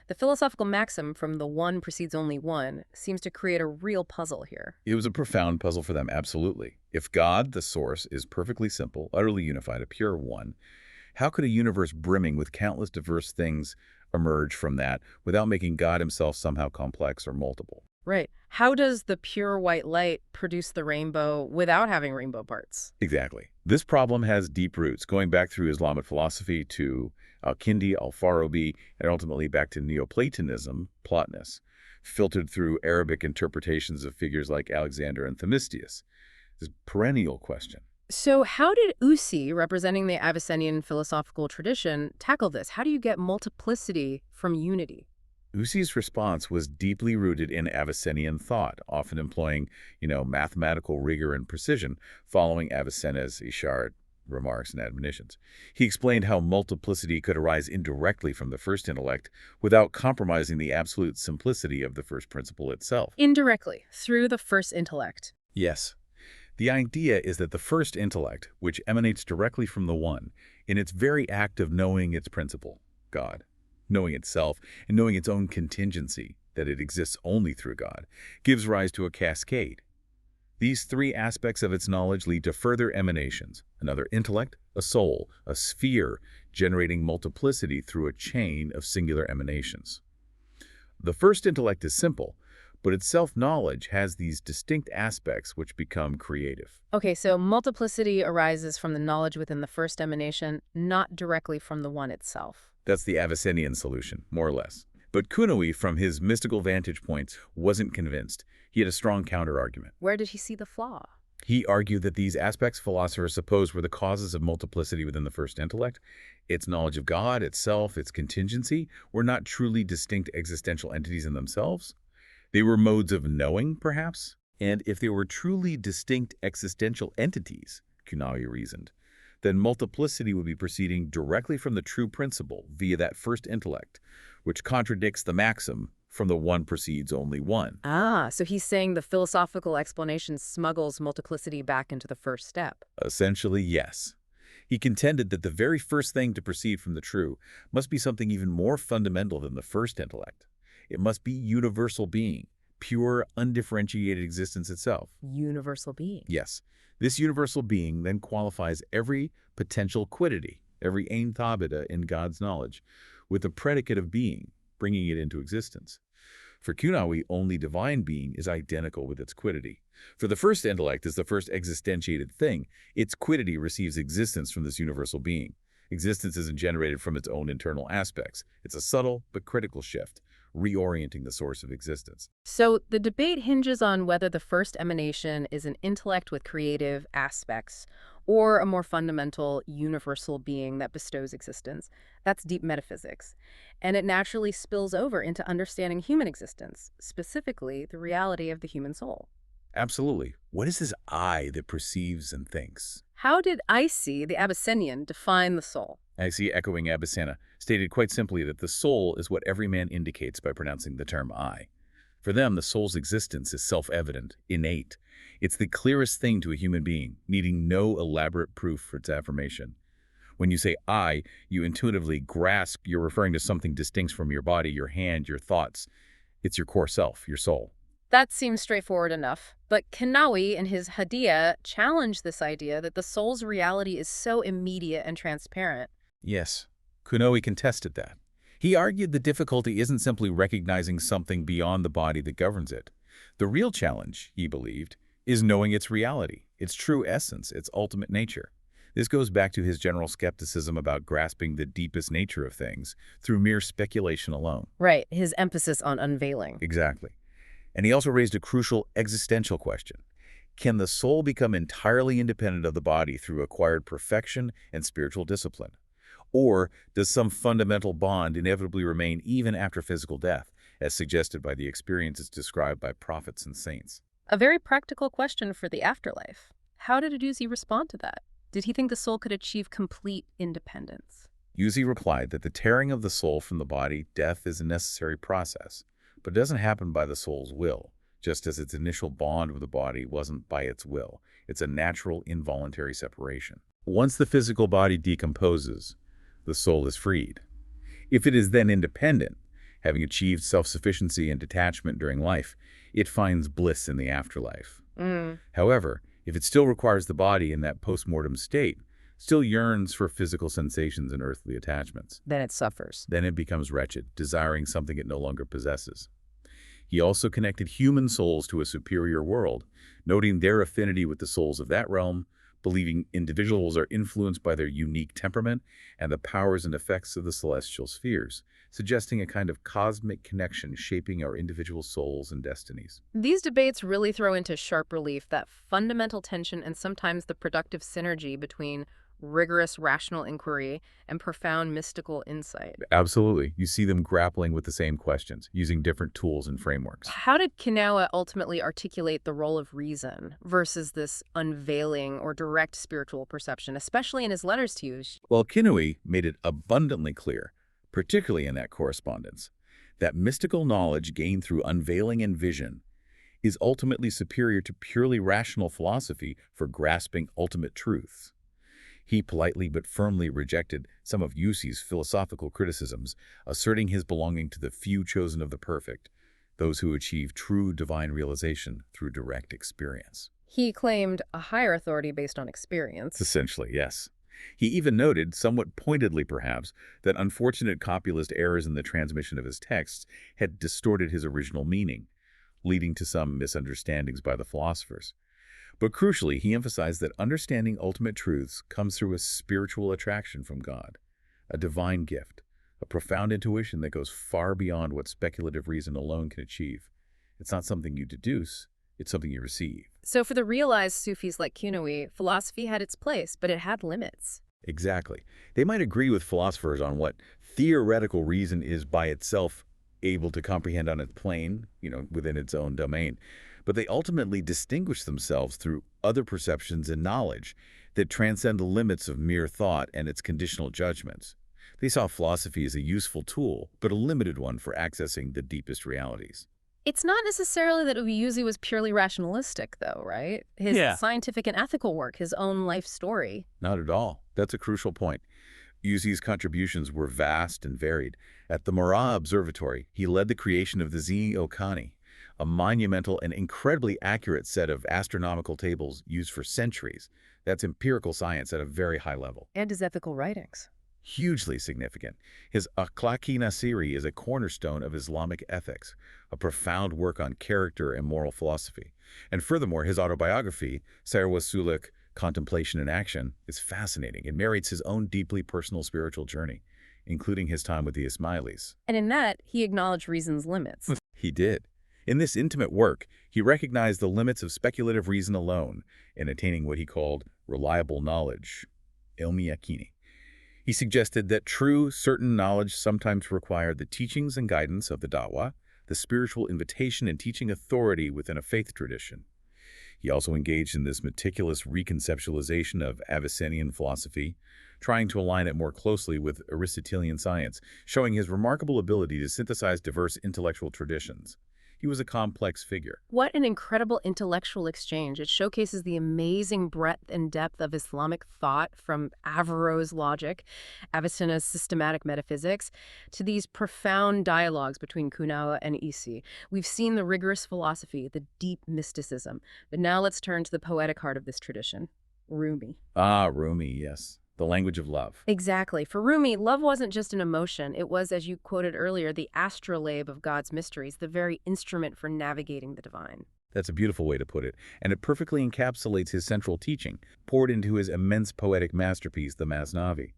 The philosophical maxim from the one precedes only one seems to create a real puzzle here. It was a profound puzzle for them, absolutely. If God, the source, is perfectly simple, utterly unified, a pure one, how could a universe brimming with countless diverse things emerge from that without making God himself somehow complex or multiple? Right. How does the pure white light produce the rainbow without having rainbow parts? Exactly. This problem has deep roots, going back through Islamic philosophy to al-Kindi, al-Farabi, and ultimately back to Neoplatonism, Plotinus, filtered through Arabic interpretations of figures like Alexander and Themistius. This perennial question. So how did Usi, representing the Avicennian philosophical tradition, tackle this? How do you get multiplicity from unity? Usi's response was deeply rooted in Avicennian thought, often employing, mathematical rigor and precision, following Avicenna's Isharat remarks and admonitions. He explained how multiplicity could arise indirectly from the first intellect without compromising the absolute simplicity of the first principle itself. Indirectly, through the first intellect. Yes. The idea is that the first intellect, which emanates directly from the one, in its very act of knowing its principle, God, knowing itself and knowing its own contingency, that it exists only through God, gives rise to a cascade. These three aspects of its knowledge lead to further emanations, another intellect, a soul, a sphere, generating multiplicity through a chain of singular emanations. The first intellect is simple, but its self-knowledge has these distinct aspects which become creative. Okay, so multiplicity arises from the knowledge within the first emanation, not directly from the one itself. That's the Avicennian solution, more or less. But Kunawi, from his mystical vantage points, wasn't convinced. He had a strong counter-argument. Where did he see the flaw? He argued that these aspects philosophers suppose were the causes of multiplicity within the first intellect, its knowledge of God, itself, its contingency, were not truly distinct existential entities in themselves. They were modes of knowing, perhaps? And if they were truly distinct existential entities, Kunawi reasoned, then multiplicity would be proceeding directly from the true principle via that first intellect, which contradicts the maxim, from the one proceeds only one. So he's saying the philosophical explanation smuggles multiplicity back into the first step. Essentially, yes. He contended that the very first thing to proceed from the true must be something even more fundamental than the first intellect. It must be universal being, pure, undifferentiated existence itself. Universal being. Yes. This universal being then qualifies every potential quiddity, every ein thabita in God's knowledge, with the predicate of being, bringing it into existence. For Kunawi, only divine being is identical with its quiddity. For the first intellect is the first existentiated thing. Its quiddity receives existence from this universal being. Existence isn't generated from its own internal aspects. It's a subtle but critical shift, reorienting the source of existence. So the debate hinges on whether the first emanation is an intellect with creative aspects or a more fundamental, universal being that bestows existence. That's deep metaphysics. And it naturally spills over into understanding human existence, specifically the reality of the human soul. Absolutely. What is this I that perceives and thinks? How did Isi, the Abyssinian, define the soul? I see echoing Avicenna, stated quite simply that the soul is what every man indicates by pronouncing the term I. For them, the soul's existence is self-evident, innate. It's the clearest thing to a human being, needing no elaborate proof for its affirmation. When you say I, you intuitively grasp you're referring to something distinct from your body, your hand, your thoughts. It's your core self, your soul. That seems straightforward enough. But Kanawi, in his Hadiyah, challenged this idea that the soul's reality is so immediate and transparent. Yes, Kunawi contested that. He argued the difficulty isn't simply recognizing something beyond the body that governs it. The real challenge, he believed, is knowing its reality, its true essence, its ultimate nature. This goes back to his general skepticism about grasping the deepest nature of things through mere speculation alone. Right, his emphasis on unveiling. Exactly. And he also raised a crucial existential question. Can the soul become entirely independent of the body through acquired perfection and spiritual discipline? Or does some fundamental bond inevitably remain even after physical death, as suggested by the experiences described by prophets and saints. A very practical question for the afterlife. How did Aduzi respond to that? Did he think the soul could achieve complete independence? Uzi replied that the tearing of the soul from the body, death, is a necessary process, but it doesn't happen by the soul's will, just as its initial bond with the body wasn't by its will. It's a natural, involuntary separation. Once the physical body decomposes, the soul is freed. If it is then independent, having achieved self-sufficiency and detachment during life, it finds bliss in the afterlife. However, if it still requires the body in that post-mortem state, still yearns for physical sensations and earthly attachments, Then it suffers. then it becomes wretched, desiring something it no longer possesses. He also connected human souls to a superior world, noting their affinity with the souls of that realm, believing individuals are influenced by their unique temperament and the powers and effects of the celestial spheres, suggesting a kind of cosmic connection shaping our individual souls and destinies. These debates really throw into sharp relief that fundamental tension and sometimes the productive synergy between rigorous rational inquiry and profound mystical insight. Absolutely. You see them grappling with the same questions, using different tools and frameworks. How did Kinawa ultimately articulate the role of reason versus this unveiling or direct spiritual perception, especially in his letters to you? Well, Kinui made it abundantly clear, particularly in that correspondence, that mystical knowledge gained through unveiling and vision is ultimately superior to purely rational philosophy for grasping ultimate truths. He politely but firmly rejected some of Yusi's philosophical criticisms, asserting his belonging to the few chosen of the perfect, those who achieve true divine realization through direct experience. He claimed a higher authority based on experience. Essentially, yes. He even noted, somewhat pointedly perhaps, that unfortunate copylist errors in the transmission of his texts had distorted his original meaning, leading to some misunderstandings by the philosophers. But crucially, he emphasized that understanding ultimate truths comes through a spiritual attraction from God, a divine gift, a profound intuition that goes far beyond what speculative reason alone can achieve. It's not something you deduce, it's something you receive. So for the realized Sufis like Kinawi, philosophy had its place, but it had limits. Exactly. They might agree with philosophers on what theoretical reason is by itself able to comprehend on its plane, within its own domain. But they ultimately distinguish themselves through other perceptions and knowledge that transcend the limits of mere thought and its conditional judgments. They saw philosophy as a useful tool, but a limited one for accessing the deepest realities. It's not necessarily that Uyuzi was purely rationalistic, though, right? His scientific and ethical work, his own life story. Not at all. That's a crucial point. Uyuzi's contributions were vast and varied. At the Mara Observatory, he led the creation of the Zi-Okani, a monumental and incredibly accurate set of astronomical tables used for centuries. That's empirical science at a very high level. And his ethical writings. Hugely significant. His Akhlaqi Nasiri is a cornerstone of Islamic ethics, a profound work on character and moral philosophy. And furthermore, his autobiography, Sayr wa Suluk, Contemplation and Action, is fascinating. It narrates his own deeply personal spiritual journey, including his time with the Ismailis. And in that, he acknowledged reason's limits. He did. In this intimate work, he recognized the limits of speculative reason alone in attaining what he called reliable knowledge, ilmi yaqini. He suggested that true, certain knowledge sometimes required the teachings and guidance of the da'wah, the spiritual invitation and teaching authority within a faith tradition. He also engaged in this meticulous reconceptualization of Avicennian philosophy, trying to align it more closely with Aristotelian science, showing his remarkable ability to synthesize diverse intellectual traditions. He was a complex figure. What an incredible intellectual exchange. It showcases the amazing breadth and depth of Islamic thought, from Averroes' logic, Avicenna's systematic metaphysics, to these profound dialogues between Kunawa and Isi. We've seen the rigorous philosophy, the deep mysticism. But now let's turn to the poetic heart of this tradition, Rumi. Ah, Rumi, yes. The language of love. Exactly. For Rumi, love wasn't just an emotion. It was, as you quoted earlier, the astrolabe of God's mysteries, the very instrument for navigating the divine. That's a beautiful way to put it, and it perfectly encapsulates his central teaching, poured into his immense poetic masterpiece, the Masnavi.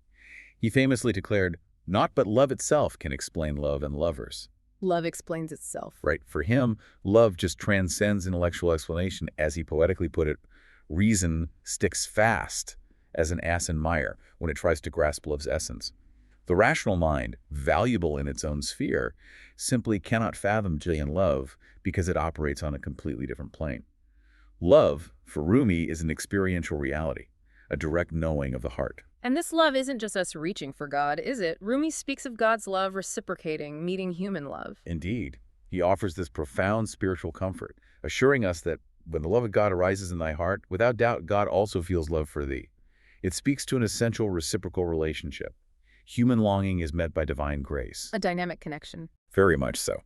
He famously declared, "Naught but love itself can explain love and lovers." Love explains itself. Right. For him, love just transcends intellectual explanation. As he poetically put it, reason sticks fast as an ass in mire when it tries to grasp love's essence. The rational mind, valuable in its own sphere, simply cannot fathom joy and love because it operates on a completely different plane. Love, for Rumi, is an experiential reality, a direct knowing of the heart. And this love isn't just us reaching for God, is it? Rumi speaks of God's love reciprocating, meeting human love. Indeed, he offers this profound spiritual comfort, assuring us that when the love of God arises in thy heart, without doubt God also feels love for thee. It speaks to an essential reciprocal relationship. Human longing is met by divine grace. A dynamic connection. Very much so.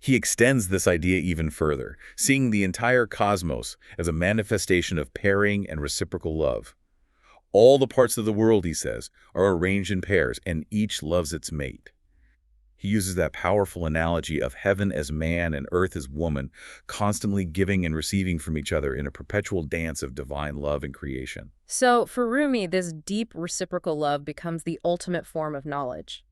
He extends this idea even further, seeing the entire cosmos as a manifestation of pairing and reciprocal love. All the parts of the world, he says, are arranged in pairs, and each loves its mate. He uses that powerful analogy of heaven as man and earth as woman, constantly giving and receiving from each other in a perpetual dance of divine love and creation. So, for Rumi, this deep reciprocal love becomes the ultimate form of knowledge,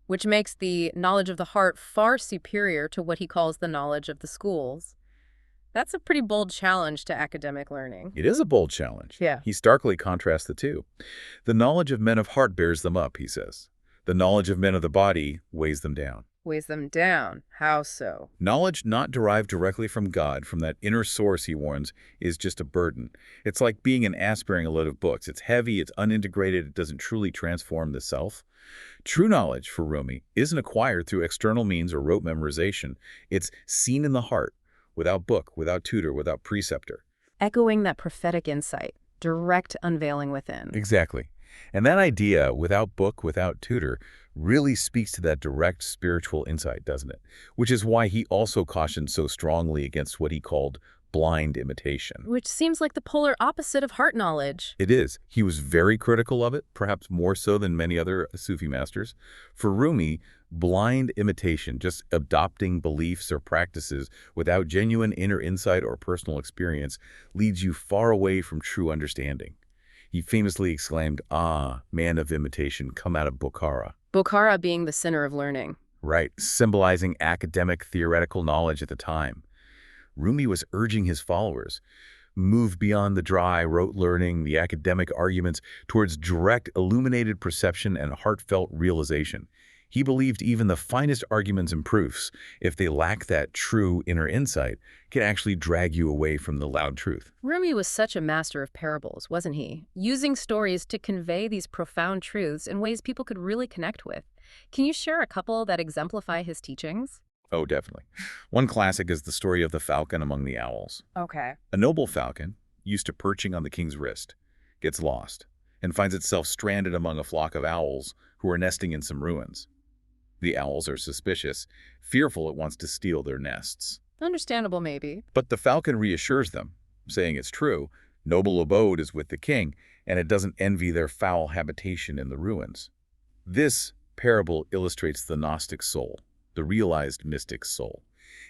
which makes the knowledge of the heart far superior to what he calls the knowledge of the schools. That's a pretty bold challenge to academic learning. It is a bold challenge. Yeah. He starkly contrasts the two. The knowledge of men of heart bears them up, he says. The knowledge of men of the body weighs them down. Weighs them down. How so? Knowledge not derived directly from God, from that inner source, he warns, is just a burden. It's like being an aspiring a load of books. It's heavy, it's unintegrated, it doesn't truly transform the self. True knowledge, for Rumi, isn't acquired through external means or rote memorization. It's seen in the heart, without book, without tutor, without preceptor. Echoing that prophetic insight, direct unveiling within. Exactly. And that idea, without book, without tutor, really speaks to that direct spiritual insight, doesn't it? Which is why he also cautioned so strongly against what he called blind imitation. Which seems like the polar opposite of heart knowledge. It is. He was very critical of it, perhaps more so than many other Sufi masters. For Rumi, blind imitation, just adopting beliefs or practices without genuine inner insight or personal experience, leads you far away from true understanding. He famously exclaimed, "Ah, man of imitation, come out of Bukhara." Bukhara being the center of learning. Right, symbolizing academic theoretical knowledge at the time. Rumi was urging his followers, move beyond the dry, rote learning, the academic arguments, towards direct, illuminated perception and heartfelt realization. He believed even the finest arguments and proofs, if they lack that true inner insight, can actually drag you away from the loud truth. Rumi was such a master of parables, wasn't he? Using stories to convey these profound truths in ways people could really connect with. Can you share a couple that exemplify his teachings? Oh, definitely. One classic is the story of the falcon among the owls. Okay. A noble falcon, used to perching on the king's wrist, gets lost and finds itself stranded among a flock of owls who are nesting in some ruins. The owls are suspicious, fearful it wants to steal their nests. Understandable, maybe. But the falcon reassures them, saying it's true, noble abode is with the king, and it doesn't envy their foul habitation in the ruins. This parable illustrates the Gnostic soul, the realized mystic soul.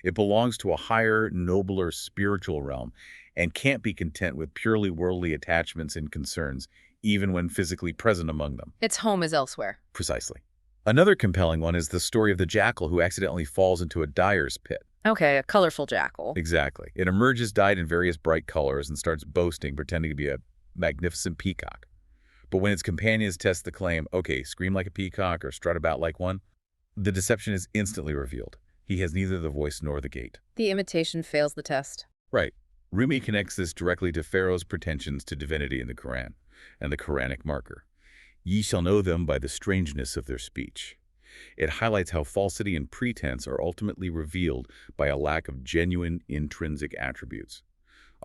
It belongs to a higher, nobler spiritual realm and can't be content with purely worldly attachments and concerns, even when physically present among them. Its home is elsewhere. Precisely. Another compelling one is the story of the jackal who accidentally falls into a dyer's pit. Okay, a colorful jackal. Exactly. It emerges dyed in various bright colors and starts boasting, pretending to be a magnificent peacock. But when its companions test the claim, okay, scream like a peacock or strut about like one, the deception is instantly revealed. He has neither the voice nor the gait. The imitation fails the test. Right. Rumi connects this directly to Pharaoh's pretensions to divinity in the Quran and the Quranic marker. Ye shall know them by the strangeness of their speech. It highlights how falsity and pretense are ultimately revealed by a lack of genuine intrinsic attributes.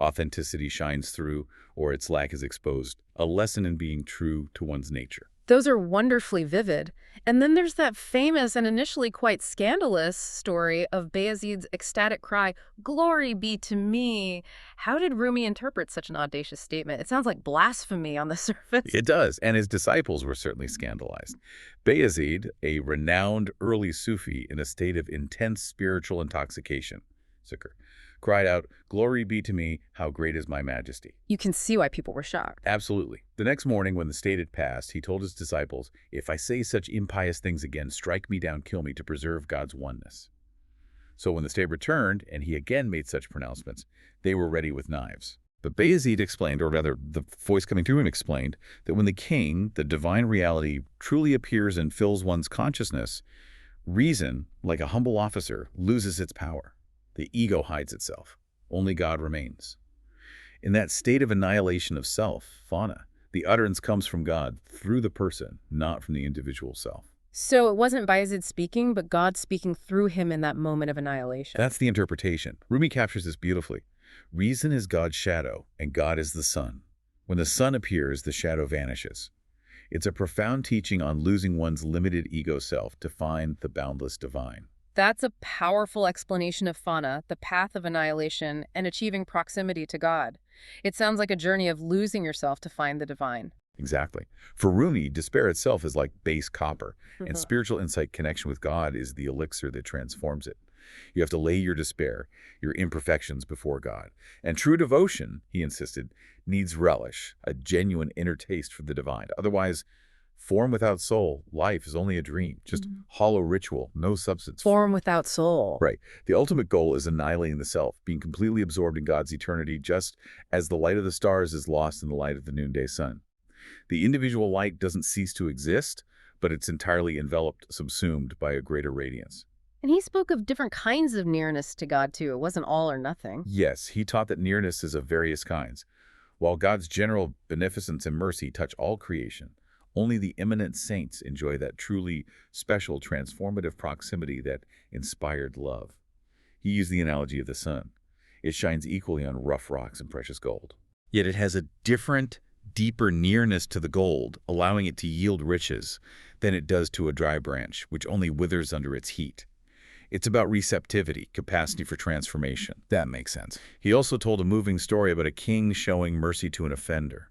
Authenticity shines through, or its lack is exposed, a lesson in being true to one's nature. Those are wonderfully vivid. And then there's that famous and initially quite scandalous story of Bayezid's ecstatic cry, "Glory be to me." How did Rumi interpret such an audacious statement? It sounds like blasphemy on the surface. It does, and his disciples were certainly scandalized. Bayezid, a renowned early Sufi in a state of intense spiritual intoxication, cried out, "Glory be to me, how great is my majesty." You can see why people were shocked. Absolutely. The next morning when the state had passed, he told his disciples, "If I say such impious things again, strike me down, kill me, to preserve God's oneness." So when the state returned, and he again made such pronouncements, they were ready with knives. But Bayezid explained, or rather the voice coming through him explained, that when the king, the divine reality, truly appears and fills one's consciousness, reason, like a humble officer, loses its power. The ego hides itself. Only God remains. In that state of annihilation of self, fauna, the utterance comes from God through the person, not from the individual self. So it wasn't Bayezid speaking, but God speaking through him in that moment of annihilation. That's the interpretation. Rumi captures this beautifully. Reason is God's shadow, and God is the sun. When the sun appears, the shadow vanishes. It's a profound teaching on losing one's limited ego self to find the boundless divine. That's a powerful explanation of fauna, the path of annihilation, and achieving proximity to God. It sounds like a journey of losing yourself to find the divine. Exactly. For Rumi, despair itself is like base copper, and spiritual insight connection with God is the elixir that transforms it. You have to lay your despair, your imperfections before God. And true devotion, he insisted, needs relish, a genuine inner taste for the divine. Otherwise, form without soul, life is only a dream, just hollow ritual, no substance. Form without soul. Right. The ultimate goal is annihilating the self, being completely absorbed in God's eternity, just as the light of the stars is lost in the light of the noonday sun. The individual light doesn't cease to exist, but it's entirely enveloped, subsumed by a greater radiance. And he spoke of different kinds of nearness to God, too. It wasn't all or nothing. Yes, he taught that nearness is of various kinds. While God's general beneficence and mercy touch all creation, only the eminent saints enjoy that truly special transformative proximity that inspired love. He used the analogy of the sun. It shines equally on rough rocks and precious gold. Yet it has a different, deeper nearness to the gold, allowing it to yield riches, than it does to a dry branch, which only withers under its heat. It's about receptivity, capacity for transformation. That makes sense. He also told a moving story about a king showing mercy to an offender.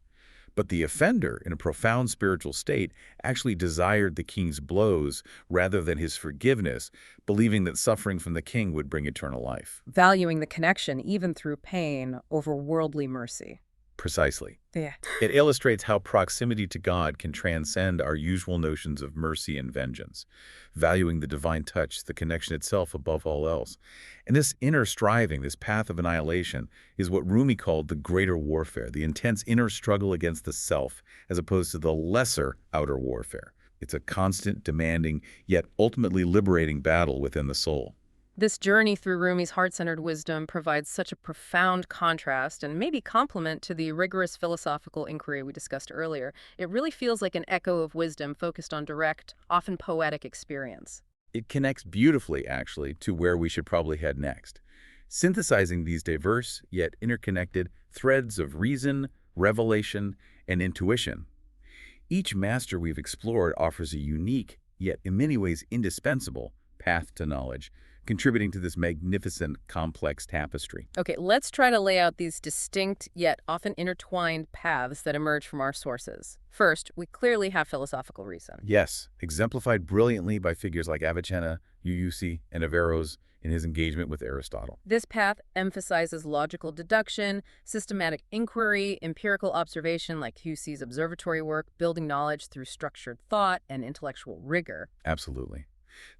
But the offender, in a profound spiritual state, actually desired the king's blows rather than his forgiveness, believing that suffering from the king would bring eternal life. Valuing the connection, even through pain, over worldly mercy. Precisely. Yeah. It illustrates how proximity to God can transcend our usual notions of mercy and vengeance, valuing the divine touch, the connection itself above all else. And this inner striving, this path of annihilation, is what Rumi called the greater warfare, the intense inner struggle against the self, as opposed to the lesser outer warfare. It's a constant, demanding, yet ultimately liberating battle within the soul. This journey through Rumi's heart-centered wisdom provides such a profound contrast and maybe complement to the rigorous philosophical inquiry we discussed earlier. It really feels like an echo of wisdom focused on direct, often poetic experience. It connects beautifully, actually, to where we should probably head next, synthesizing these diverse yet interconnected threads of reason, revelation, and intuition. Each master we've explored offers a unique, yet in many ways indispensable, path to knowledge, contributing to this magnificent, complex tapestry. Okay, let's try to lay out these distinct yet often intertwined paths that emerge from our sources. First, we clearly have philosophical reason. Yes, exemplified brilliantly by figures like Avicenna, Uyusi, and Averroes in his engagement with Aristotle. This path emphasizes logical deduction, systematic inquiry, empirical observation like Hussey's observatory work, building knowledge through structured thought and intellectual rigor. Absolutely.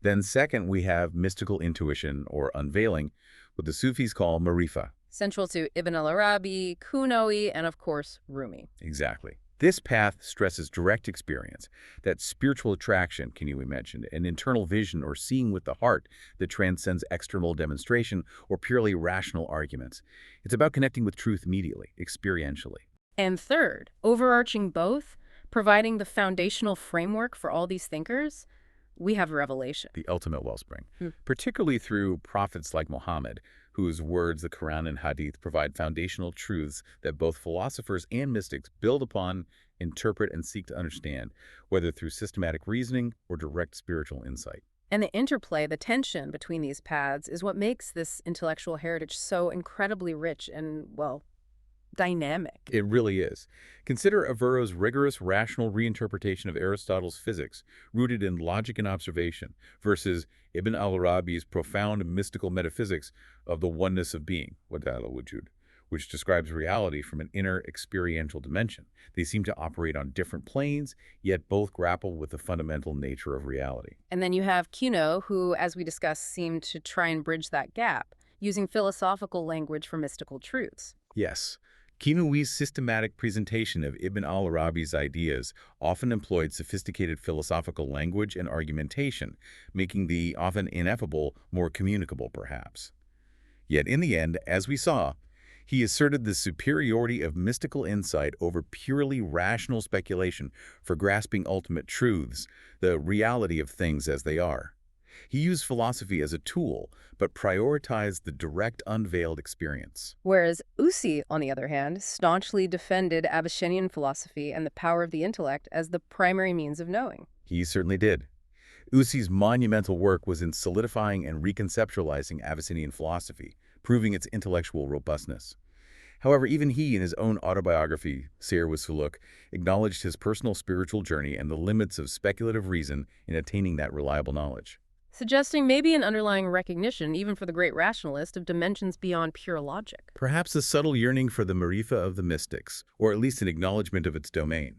Then second, we have mystical intuition or unveiling, what the Sufis call marifa. Central to Ibn Arabi, Kunawi, and of course, Rumi. Exactly. This path stresses direct experience, that spiritual attraction, can you imagine, an internal vision or seeing with the heart that transcends external demonstration or purely rational arguments. It's about connecting with truth immediately, experientially. And third, overarching both, providing the foundational framework for all these thinkers, we have revelation. The ultimate wellspring, particularly through prophets like Muhammad, whose words, the Quran and Hadith, provide foundational truths that both philosophers and mystics build upon, interpret, and seek to understand, whether through systematic reasoning or direct spiritual insight. And the interplay, the tension between these paths is what makes this intellectual heritage so incredibly rich and, well, dynamic. It really is. Consider Averroes' rigorous rational reinterpretation of Aristotle's physics, rooted in logic and observation, versus Ibn Arabi's profound mystical metaphysics of the oneness of being, wahdat, al-wujūd, which describes reality from an inner experiential dimension. They seem to operate on different planes, yet both grapple with the fundamental nature of reality. And then you have Kuno, who, as we discussed, seemed to try and bridge that gap, using philosophical language for mystical truths. Yes. Kinoui's systematic presentation of Ibn al-Arabi's ideas often employed sophisticated philosophical language and argumentation, making the often ineffable more communicable, perhaps. Yet in the end, as we saw, he asserted the superiority of mystical insight over purely rational speculation for grasping ultimate truths, the reality of things as they are. He used philosophy as a tool, but prioritized the direct unveiled experience. Whereas Usi, on the other hand, staunchly defended Abyssinian philosophy and the power of the intellect as the primary means of knowing. He certainly did. Usi's monumental work was in solidifying and reconceptualizing Abyssinian philosophy, proving its intellectual robustness. However, even he, in his own autobiography, Seyr wa Suluk, acknowledged his personal spiritual journey and the limits of speculative reason in attaining that reliable knowledge. Suggesting maybe an underlying recognition, even for the great rationalist, of dimensions beyond pure logic. Perhaps a subtle yearning for the marifa of the mystics, or at least an acknowledgement of its domain.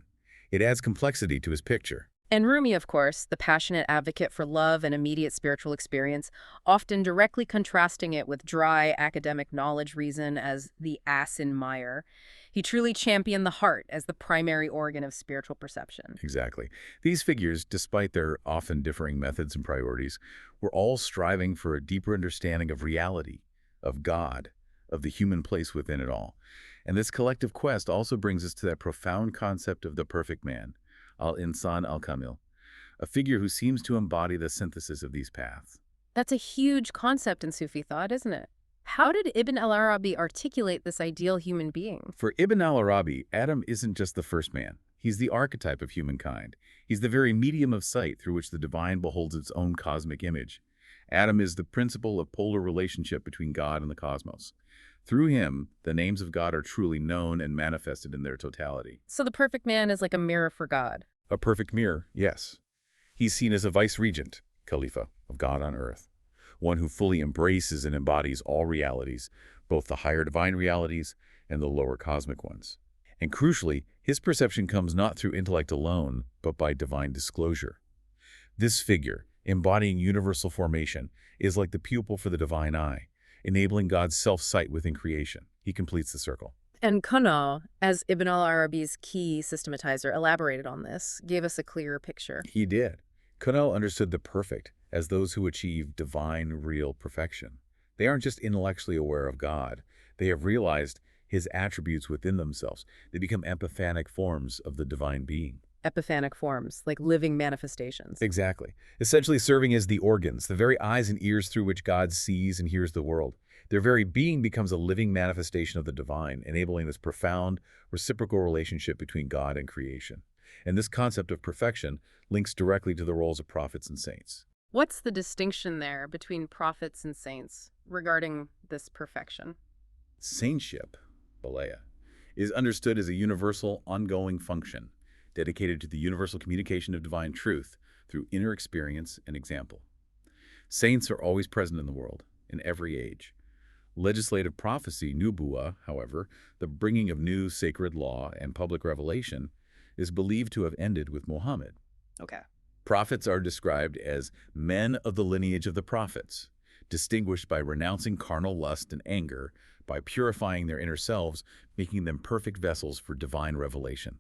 It adds complexity to his picture. And Rumi, of course, the passionate advocate for love and immediate spiritual experience, often directly contrasting it with dry academic knowledge reason as the ass in mire. He truly championed the heart as the primary organ of spiritual perception. Exactly. These figures, despite their often differing methods and priorities, were all striving for a deeper understanding of reality, of God, of the human place within it all. And this collective quest also brings us to that profound concept of the perfect man, al-insan al-kamil, a figure who seems to embody the synthesis of these paths. That's a huge concept in Sufi thought, isn't it? How did Ibn Arabi articulate this ideal human being? For Ibn Arabi, Adam isn't just the first man. He's the archetype of humankind. He's the very medium of sight through which the divine beholds its own cosmic image. Adam is the principle of polar relationship between God and the cosmos. Through him, the names of God are truly known and manifested in their totality. So the perfect man is like a mirror for God. A perfect mirror, yes. He's seen as a vice-regent, Khalifa, of God on earth, one who fully embraces and embodies all realities, both the higher divine realities and the lower cosmic ones. And crucially, his perception comes not through intellect alone, but by divine disclosure. This figure, embodying universal formation, is like the pupil for the divine eye, enabling God's self-sight within creation. He completes the circle. And Kunal, as Ibn al-Arabi's key systematizer, elaborated on this, gave us a clearer picture. He did. Kunal understood the perfect as those who achieve divine, real perfection. They aren't just intellectually aware of God. They have realized his attributes within themselves. They become epiphanic forms of the divine being. Epiphanic forms, like living manifestations. Exactly. Essentially serving as the organs, the very eyes and ears through which God sees and hears the world. Their very being becomes a living manifestation of the divine, enabling this profound, reciprocal relationship between God and creation. And this concept of perfection links directly to the roles of prophets and saints. What's the distinction there between prophets and saints regarding this perfection? Saintship, Balaya, is understood as a universal, ongoing function dedicated to the universal communication of divine truth through inner experience and example. Saints are always present in the world, in every age. Legislative prophecy, nubuwa, however, the bringing of new sacred law and public revelation, is believed to have ended with Muhammad. Okay. Prophets are described as men of the lineage of the prophets, distinguished by renouncing carnal lust and anger, by purifying their inner selves, making them perfect vessels for divine revelation.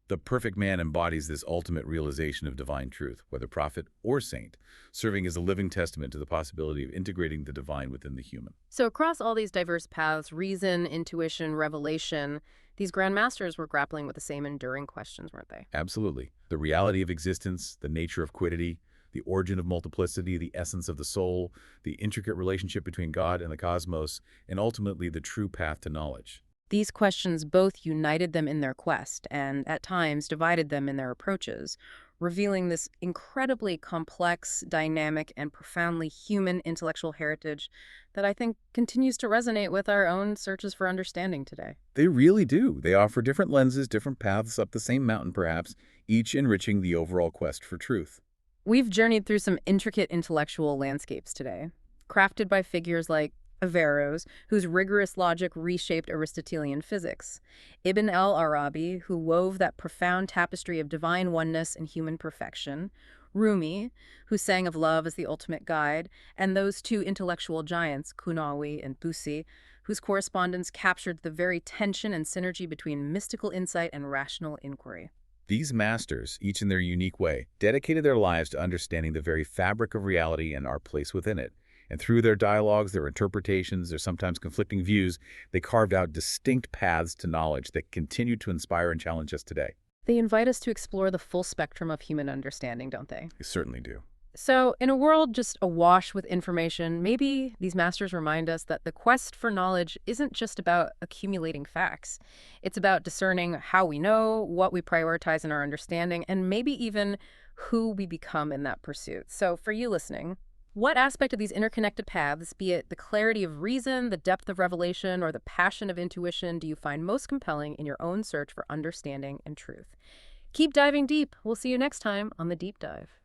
The perfect man embodies this ultimate realization of divine truth, whether prophet or saint, serving as a living testament to the possibility of integrating the divine within the human. So across all these diverse paths, reason, intuition, revelation, these Grand Masters were grappling with the same enduring questions, weren't they? Absolutely. The reality of existence, the nature of quiddity, the origin of multiplicity, the essence of the soul, the intricate relationship between God and the cosmos, and ultimately the true path to knowledge. These questions both united them in their quest and, at times, divided them in their approaches, revealing this incredibly complex, dynamic, and profoundly human intellectual heritage that I think continues to resonate with our own searches for understanding today. They really do. They offer different lenses, different paths up the same mountain, perhaps, each enriching the overall quest for truth. We've journeyed through some intricate intellectual landscapes today, crafted by figures like Averroes, whose rigorous logic reshaped Aristotelian physics, Ibn Arabi, who wove that profound tapestry of divine oneness and human perfection, Rumi, who sang of love as the ultimate guide, and those two intellectual giants, Kunawi and Busi, whose correspondence captured the very tension and synergy between mystical insight and rational inquiry. These masters, each in their unique way, dedicated their lives to understanding the very fabric of reality and our place within it. And through their dialogues, their interpretations, their sometimes conflicting views, they carved out distinct paths to knowledge that continue to inspire and challenge us today. They invite us to explore the full spectrum of human understanding, don't they? They certainly do. So, in a world just awash with information, maybe these masters remind us that the quest for knowledge isn't just about accumulating facts. It's about discerning how we know, what we prioritize in our understanding, and maybe even who we become in that pursuit. So, for you listening, what aspect of these interconnected paths, be it the clarity of reason, the depth of revelation, or the passion of intuition, do you find most compelling in your own search for understanding and truth? Keep diving deep. We'll see you next time on The Deep Dive.